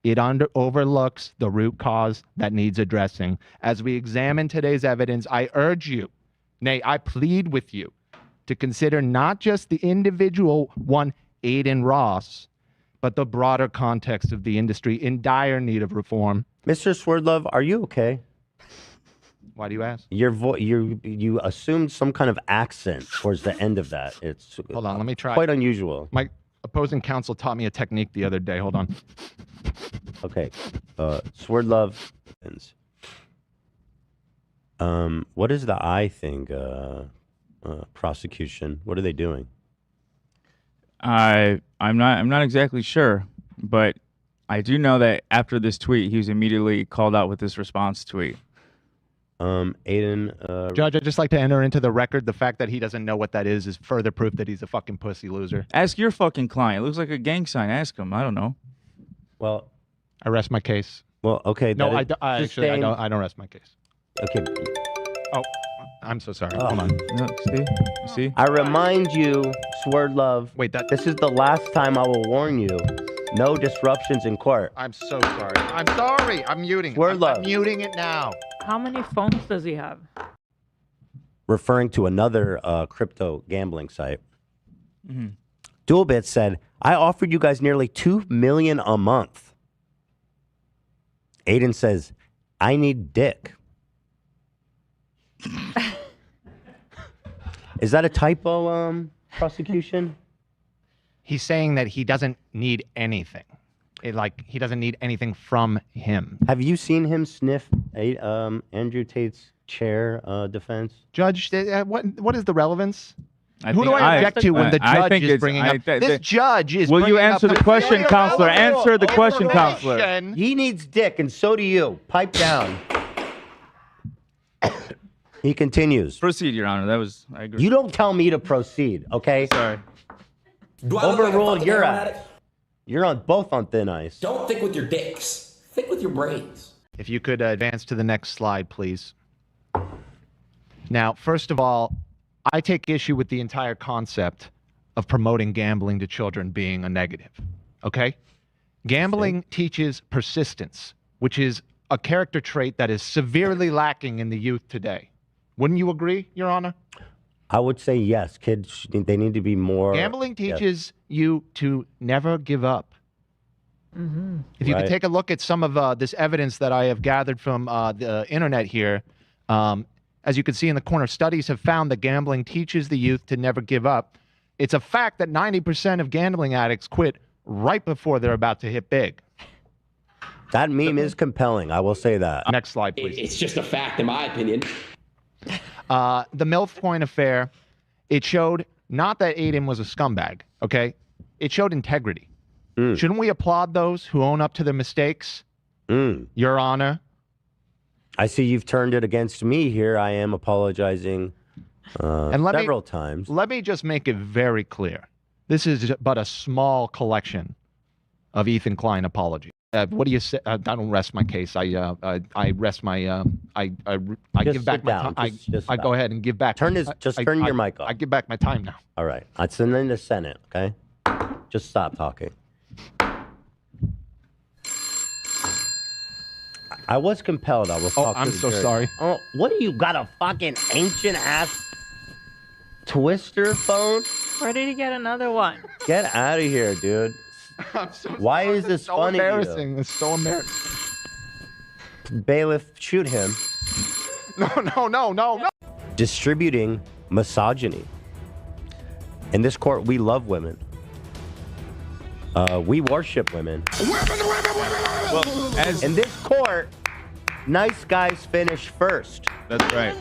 It overlooks the root cause that needs addressing. As we examine today's evidence, I urge you, nay, I plead with you, to consider not just the individual one, Aiden Ross, but the broader context of the industry in dire need of reform. Mr. Swerdlove, are you okay? Why do you ask? You assumed some kind of accent towards the end of that. It's Hold on, let me try. Quite unusual. My opposing counsel taught me a technique the other day. Hold on. Okay. Swerdlove. What is the I thing? Prosecution. What are they doing? I'm not exactly sure, but I do know that after this tweet, he was immediately called out with this response tweet. Aiden. Judge, I'd just like to enter into the record the fact that he doesn't know what that is further proof that he's a fucking pussy loser. Ask your fucking client. It looks like a gang sign. Ask him. I don't know. Well, I rest my case. Well, okay. No, I don't rest my case. Okay. Oh, I'm so sorry. Hold on. No, see? I remind you, Swerdlove. Wait, this is the last time I will warn you. No disruptions in court. I'm so sorry. I'm sorry. I'm muting. Swerdlove. I'm muting it now. How many phones does he have? Referring to another crypto gambling site. Mm-hmm. Dualbit said, I offered you guys nearly $2 million a month. Aiden says, I need dick. Is that a typo, prosecution? He's saying that he doesn't need anything. He doesn't need anything from him. Have you seen him sniff Andrew Tate's chair defense? Judge, what is the relevance? I Who do I object to when the judge is bringing up? This judge is Will you bringing answer up the question, counselor? Answer the question, counselor. He needs dick, and so do you. Pipe down. He continues. Proceed, Your Honor. I agree. You don't tell me to proceed, okay? Sorry. Overruled, you're out. You're both on thin ice. Don't think with your dicks. Think with your brains. If you could advance to the next slide, please. Now, first of all, I take issue with the entire concept of promoting gambling to children being a negative, okay? Gambling teaches persistence, which is a character trait that is severely lacking in the youth today. Wouldn't you agree, Your Honor? I would say yes. Kids, they need to be more... Gambling teaches you to never give up. Mm-hmm. If you could take a look at some of this evidence that I have gathered from the internet here, as you can see in the corner, studies have found that gambling teaches the youth to never give up. It's a fact that 90% of gambling addicts quit right before they're about to hit big. That meme is compelling. I will say that. Next slide, please. It's just a fact, in my opinion. The MILF Point affair, it showed not that Aiden was a scumbag, okay? It showed integrity. Shouldn't we applaud those who own up to their mistakes? Your Honor. I see you've turned it against me here. I am apologizing several times. Let me just make it very clear. This is but a small collection of Ethan Klein apologies. What do you say? I don't rest my case. I rest my. I give back my time. I go ahead and give back. Turn your mic off. I give back my time now. All right. It's in the Senate. Okay. Just stop talking. I was compelled. I was. I'm so sorry. Oh, what do you got? A fucking ancient ass Twister phone? Where did he get another one? Get out of here, dude. I'm so Why sorry. is this so funny to you? embarrassing? It's so embarrassing. Bailiff, shoot him. No. Distributing misogyny. In this court, we love women. We worship women. Well, in this court, nice guys finish first. That's right.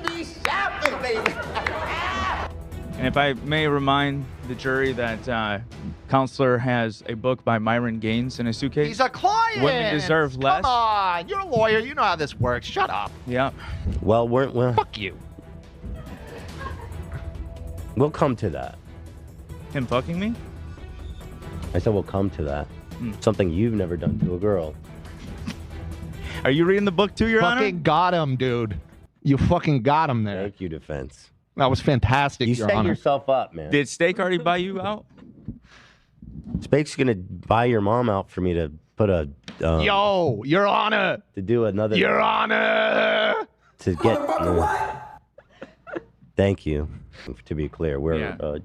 And if I may remind the jury that Counselor has a book by Myron Gaines in his suitcase. He's a client. Women deserve less. Come on, you're a lawyer. You know how this works. Shut up. Yeah. Well, fuck you. We'll come to that. Him fucking me? I said we'll come to that. Something you've never done to a girl. Are you reading the book too, Your Honor? Fucking got him, dude. You fucking got him there. Thank you, defense. That was fantastic, You Your set Honor. yourself up, man. Did Steak already buy you out? Spake's gonna buy your mom out for me to put a. Yo, Your Honor. To do another. Your Honor. To get. Thank you. To be clear, we're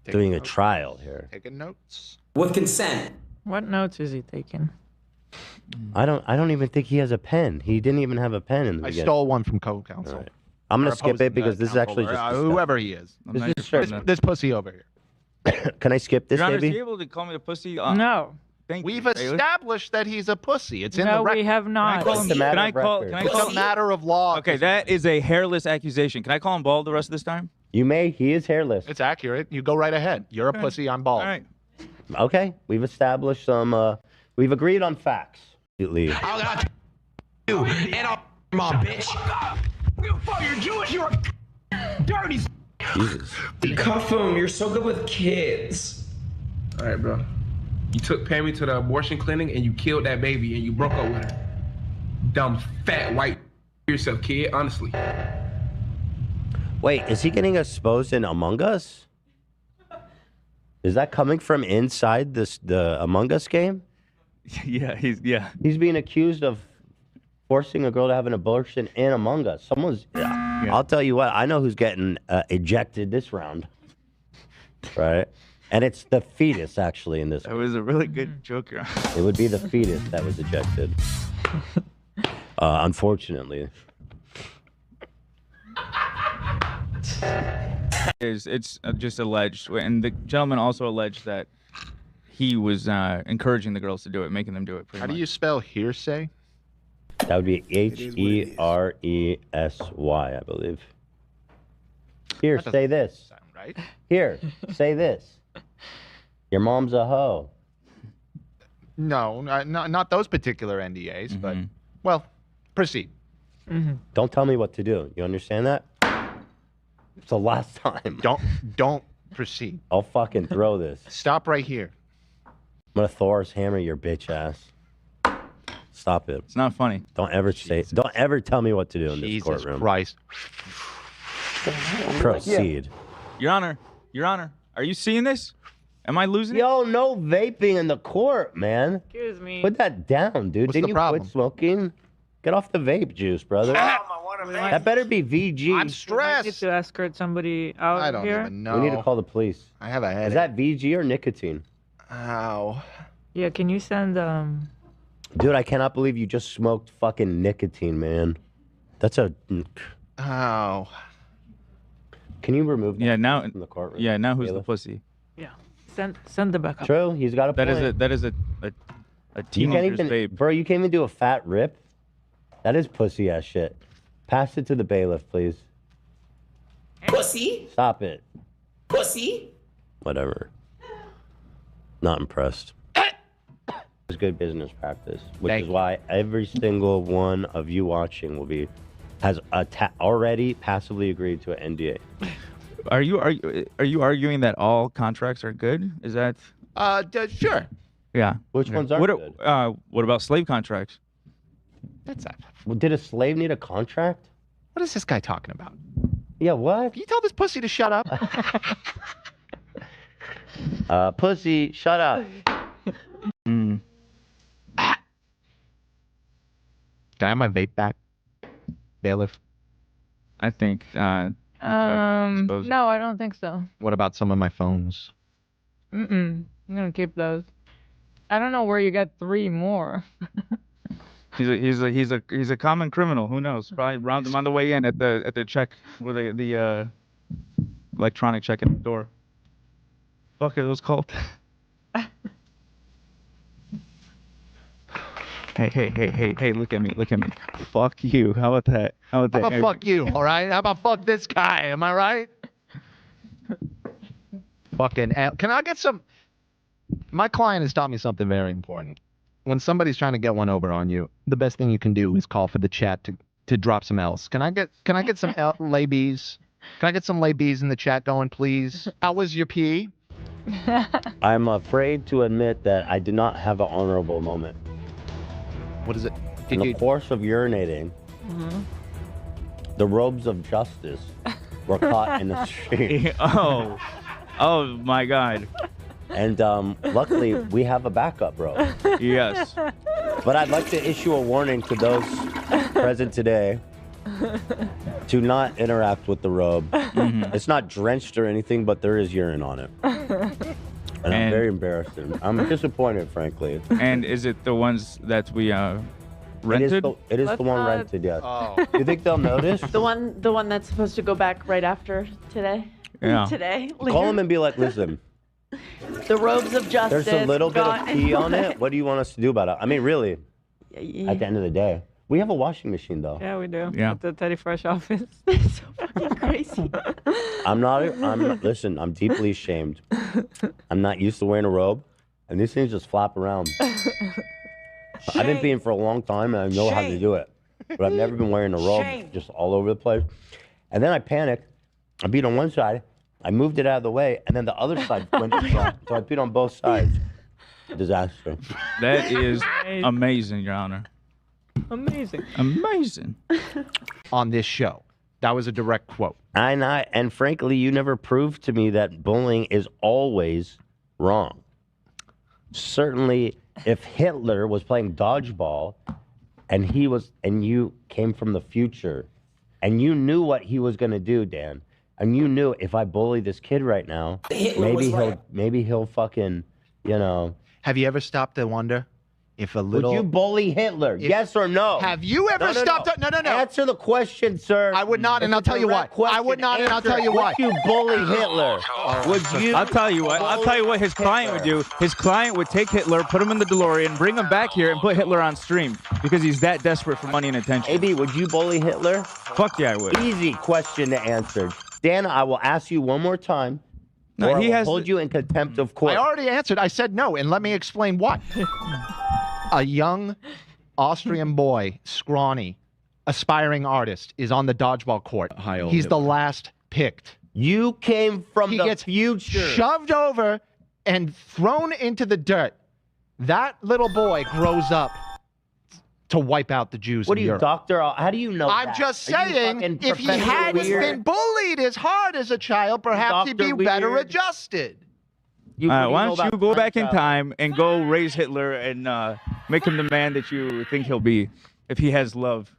doing a trial here. Taking notes. With consent. What notes is he taking? I don't even think he has a pen. He didn't even have a pen in the I beginning. stole one from co-counsel. Right. I'm gonna skip it because this is actually just whoever he is. This pussy over here. Can I skip this, Your Honor, is maybe? he able to call me a pussy? No. We've established that he's a pussy. It's in No, the record. we have not. It's a matter of record. It's a matter of law. Okay, that is a hairless accusation. Can I call him bald the rest of this time? You may. He is hairless. It's accurate. You go right ahead. You're a pussy. I'm bald. All right. Okay. We've established some. We've agreed on facts. I got you and all mom, bitch. Fuck, you're Jewish. You're a dirty. Jesus. Cuff him. You're so good with kids. All right, bro. You took Pammy to the abortion clinic and you killed that baby and you broke up with her. Dumb, fat, white yourself, kid. Honestly. Wait, is he getting exposed in Among Us? Is that coming from inside the Among Us game? Yeah, He's being accused of forcing a girl to have an abortion in Among Us. Someone's. I'll tell you what. I know who's getting ejected this round. Right, and it's the fetus actually in this. That was a really good joke, Your Honor. It would be the fetus that was ejected. Unfortunately. It's just alleged, and the gentleman also alleged that he was encouraging the girls to do it, making them do it. How do you spell hearsay? That would be Heresy, I believe. Here, say this. Sound right? Here, say this. Your mom's a hoe. No, not those particular NDAs, but well, proceed. Don't tell me what to do. You understand that? It's the last time. Don't proceed. I'll fucking throw this. Stop right here. I'm gonna Thor's hammer your bitch ass. Stop it. It's not funny. Don't ever tell me what to do in this Jesus courtroom. Christ. Proceed. Your Honor, are you seeing this? Am I losing it? Yo, no vaping in the court, man. Excuse me. Put that down, dude. What's Didn't the you problem? quit smoking? Get off the vape juice, brother. That better be VG. I'm stressed. Get to escort somebody out I don't here. even know. We need to call the police. I have a headache. Is that VG or nicotine? Ow. Yeah, can you send Dude, I cannot believe you just smoked fucking nicotine, man. That's a. Ow. Can you remove that from the courtroom? Yeah, now who's the Bailiff? pussy? Yeah. Send the back up. True, he's got a point. That is a You can't teenager's even, vape. bro. You can't even do a fat rip. That is pussy ass shit. Pass it to the bailiff, please. Pussy. Stop it. Pussy. Whatever. Not impressed. It's good business practice, which is why every single one of you watching has already passively agreed to an NDA. Are you arguing that all contracts are good? Is that? Sure. Yeah. Which ones are good? What about slave contracts? That's not. Well, did a slave need a contract? What is this guy talking about? Yeah, what? Can you tell this pussy to shut up? Pussy, shut up. Can I have my vape back, bailiff? I think. No, I don't think so. What about some of my phones? I'm gonna keep those. I don't know where you got 3 more. He's a common criminal. Who knows? Probably round him on the way in at the check with the electronic check at the door. Fuck it was called. Hey, look at me. Fuck you. How about that? How about fuck you, all right? How about fuck this guy, am I right? Fucking, can I get some? My client has taught me something very important. When somebody's trying to get one over on you, the best thing you can do is call for the chat to drop some else. Can I get some labies? Can I get some labies in the chat going, please? How was your pee? I'm afraid to admit that I did not have an honorable moment. What is it? In the course of urinating, the robes of justice were caught in the street. Oh my God. And luckily, we have a backup, bro. Yes. But I'd like to issue a warning to those present today to not interact with the robe. It's not drenched or anything, but there is urine on it. And I'm very embarrassed. I'm disappointed, frankly. And is it the ones that we rented? It is the one rented, yes. You think they'll notice? The one that's supposed to go back right after today. Yeah. Today. Call them and be like, listen. The robes of justice. There's a little bit of pee on it. What do you want us to do about it? I mean, really, at the end of the day. We have a washing machine, though. Yeah, we do. Yeah. At the Teddy Fresh office. It's so fucking crazy. Listen, I'm deeply ashamed. I'm not used to wearing a robe, and these things just flop around. I've been peeing for a long time, and I know how to do it. But I've never been wearing a robe just all over the place. And then I panicked. I peed on one side. I moved it out of the way, and then the other side went to front. So I peed on both sides. Disaster. That is amazing, Your Honor. Amazing. On this show. That was a direct quote. And frankly, you never proved to me that bullying is always wrong. Certainly, if Hitler was playing dodgeball and you came from the future and you knew what he was going to do, Dan, and you knew if I bully this kid right now, maybe he'll fucking, Have you ever stopped to wonder if a little... Would you bully Hitler? Yes or no? Have you ever stopped... No. Answer the question, sir. I would not, and I'll tell you why. I would not, and I'll tell you why. Would you bully Hitler? Would you... I'll tell you what his client would do. His client would take Hitler, put him in the DeLorean, bring him back here, and put Hitler on stream because he's that desperate for money and attention. AB, would you bully Hitler? Fuck yeah, I would. Easy question to answer. Dan, I will ask you one more time. No, or he has hold you in contempt of court. I already answered. I said no, and let me explain why. A young Austrian boy, scrawny, aspiring artist, is on the dodgeball court. He's the last picked. You came from he the gets future. Shoved over and thrown into the dirt. That little boy grows up to wipe out the Jews What in are you, Europe. doctor? How do you know I'm that? just Are you saying, fucking if he Professor hadn't Weird? been bullied as hard as a child, perhaps he'd be Dr. better Weird? adjusted. Why don't you go back in time and go raise Hitler and make him the man that you think he'll be if he has love?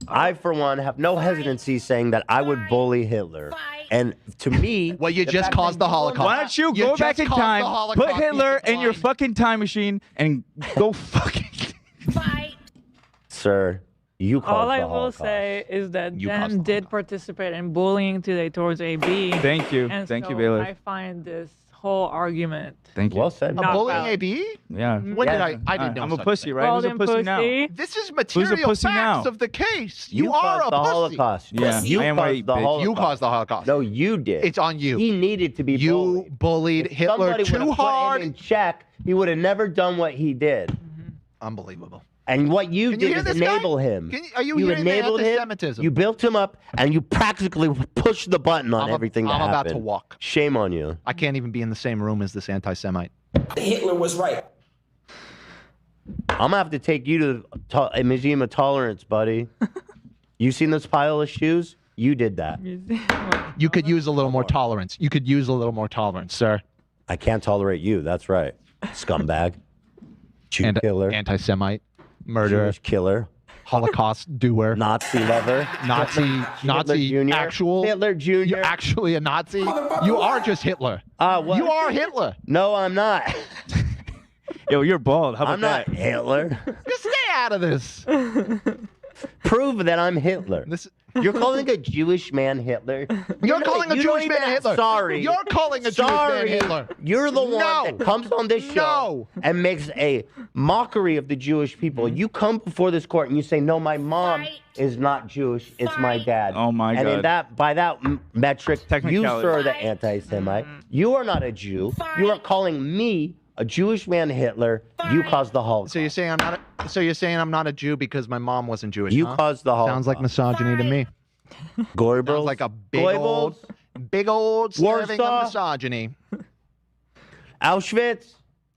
I, for one, have no hesitancy saying that I would bully Hitler. And to me... Well, you just caused the Holocaust. Why don't you go back in time, put Hitler in your fucking time machine, and go fucking... Sir, you caused All the I will Holocaust. say is that You caused Dan did participate in bullying today towards AB. Thank you. And Thank you, so Bailiff. I find this whole argument. Thank you. Well said. Not bullying valid. AB? Yeah. When did I didn't know I'm a such pussy, thing. right? Who's a pussy now? This is material pussy facts now? of the case. You are caused a the pussy. Holocaust. Yeah, You I am caused white, the bitch. Holocaust. You caused the Holocaust. No, you did. It's on you. He needed to be You bullied If Hitler somebody too would've hard. Put him in check, he would have never done what he did. Unbelievable. And what you Can you did hear is this guy? enable him. Are you hearing the enabled him. anti-Semitism? You built him up, and you practically pushed the button on everything that I'm about happened. to walk. Shame on you. I can't even be in the same room as this anti-Semite. Hitler was right. I'm gonna have to take you to a museum of tolerance, buddy. You seen this pile of shoes? You did that. You could use a little more tolerance. You could use a little more tolerance, sir. I can't tolerate you. That's right, scumbag, Jew killer, anti-Semite, murderer, Jewish killer, Holocaust doer, Nazi lover, Nazi, Jr. actual Hitler Jr. You're actually a Nazi. You are just Hitler. What? You are Hitler. No, I'm not. Yo, you're bald. How about I'm not that? Hitler. Just stay out of this. Prove that I'm Hitler. You're calling a Jewish man Hitler? You're calling a Jewish man Hitler. Sorry. You're calling a Jewish man Hitler. You're the one No. that comes on this show and makes a mockery of the Jewish people. You come before this court and you say, no, my mom is not Jewish. It's my dad. Oh, my and God. in that, by that metric, you, Technicality. sir, the anti-Semite. You are not a Jew. You are calling me a Jewish man Hitler. You caused the Holocaust. So you're saying I'm not a Jew because my mom wasn't Jewish. You huh? caused the Holocaust. Sounds like misogyny to me. Goebbels. Sounds like a big old serving Warsaw. of misogyny. Auschwitz.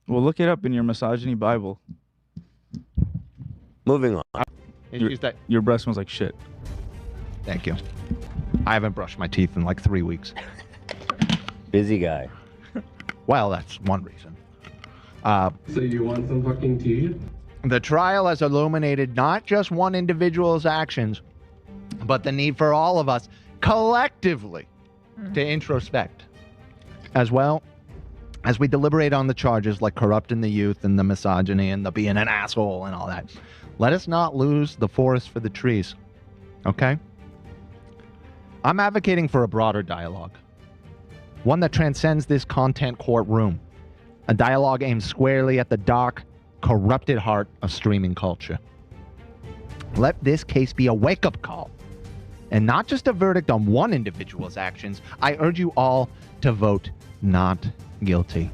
Well, look it up in your misogyny Bible. Moving on. Your breath smells like shit. Thank you. I haven't brushed my teeth in like 3 weeks. Busy guy. Well, that's one reason. So you want some fucking tea? The trial has illuminated not just one individual's actions, but the need for all of us collectively to introspect, as well as we deliberate on the charges like corrupting the youth and the misogyny and the being an asshole and all that. Let us not lose the forest for the trees, okay? I'm advocating for a broader dialogue, one that transcends this content courtroom, a dialogue aimed squarely at the dark, corrupted heart of streaming culture. Let this case be a wake-up call, and not just a verdict on one individual's actions. I urge you all to vote not guilty.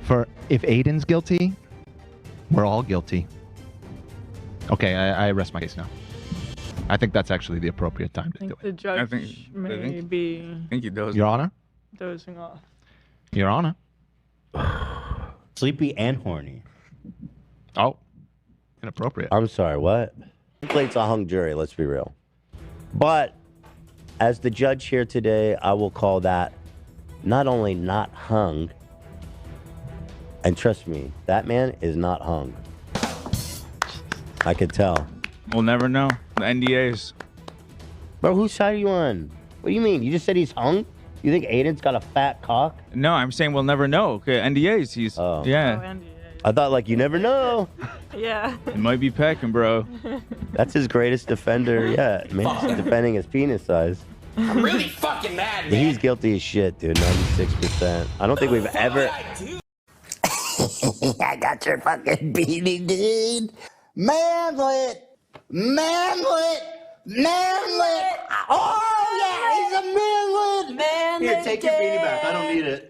For if Aiden's guilty, we're all guilty. Okay, I rest my case now. I think that's actually the appropriate time to do it. The judge may be Thank you, Doze. Your Honor? dozing off. Your Honor? Sleepy and horny. Oh, inappropriate. I'm sorry, what? It's a hung jury, let's be real. But as the judge here today, I will call that not only not hung, and trust me, that man is not hung. I could tell. We'll never know. The NDAs. Bro, whose side are you on? What do you mean? You just said he's hung? You think Aiden's got a fat cock? No, I'm saying we'll never know. Okay, NDAs. He's yeah. I thought like you never know. Yeah. It might be pecking, bro. That's his greatest defender yet. Man, he's defending his penis size. I'm really fucking mad, man. He's guilty as shit, dude. 96%. I don't think we've ever. I got your fucking beanie, dude. Manlet! Manlet! Manlet! Oh, yeah, he's a manlet! Manlet! Here, take your beanie back. I don't need it.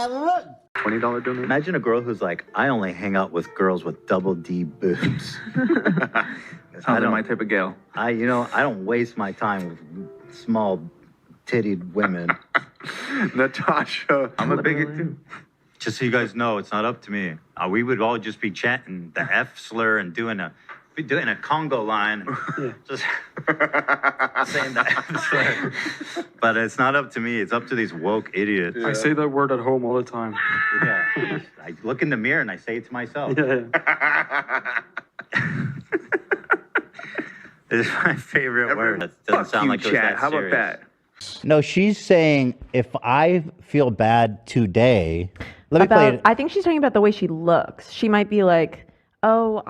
Look! $20 donation. Imagine a girl who's like, I only hang out with girls with double D boobs. Sounds like my type of gal. I don't waste my time with small tittied women. Natasha. I'm a bigot too. Just so you guys know, it's not up to me. We would all just be chanting the F slur and doing a Congo line, just saying the F slur. But it's not up to me. It's up to these woke idiots. I say that word at home all the time. Yeah. I look in the mirror and I say it to myself. It's my favorite word. That doesn't sound like it was that How about serious. that? No, she's saying if I feel bad today, let me play it. I think she's talking about the way she looks. She might be like, oh,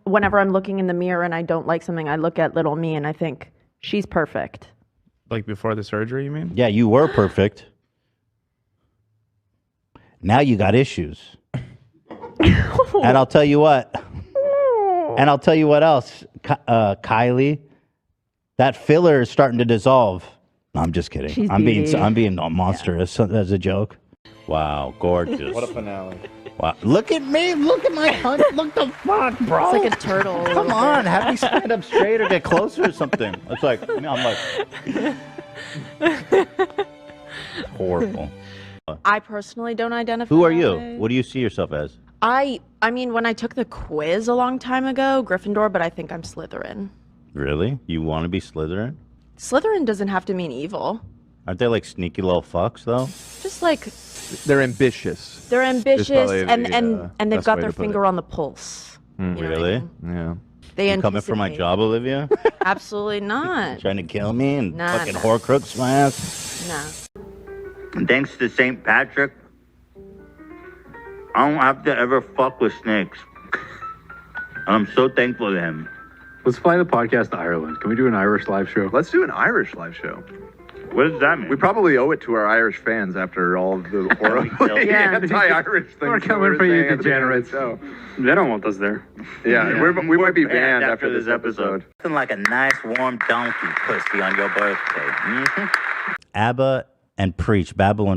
whenever I'm looking in the mirror and I don't like something, I look at little me and I think she's perfect. Like before the surgery, you mean? Yeah, you were perfect. Now you got issues. And I'll tell you what. And I'll tell you what else, Kylie. That filler is starting to dissolve. No, I'm just kidding. She's I'm beauty. being monstrous as a joke. Wow, gorgeous. What a finale. Wow. Look at me. Look at my hunt. Look the fuck, bro. It's like a turtle. Come on, have me stand up straight or get closer or something. It's like, I'm like, horrible. I personally don't identify. Who are that you? way. What do you see yourself as? I mean, when I took the quiz a long time ago, Gryffindor, but I think I'm Slytherin. Really? You want to be Slytherin? Slytherin doesn't have to mean evil. Aren't they like sneaky little fucks though? Just like They're ambitious. they're ambitious probably and the, and they've best got way their to put finger it. on the pulse. Really? Yeah. They You coming for my anticipate. job, Olivia? Absolutely not. Trying to kill me and Nah, fucking nah. Horcrux my ass? Nah. And thanks to St. Patrick, I don't have to ever fuck with snakes. And I'm so thankful to him. Let's fly the podcast to Ireland. Can we do an Irish live show? Let's do an Irish live show. What does that mean? We probably owe it to our Irish fans after all of the horrible anti-Irish things. We're that coming for you, saying at the beginning of the degenerates. show. They don't want us there. Yeah, we might be banned after this episode. Something like a nice warm donkey pussy on your birthday. ABBA and Preach, Babylon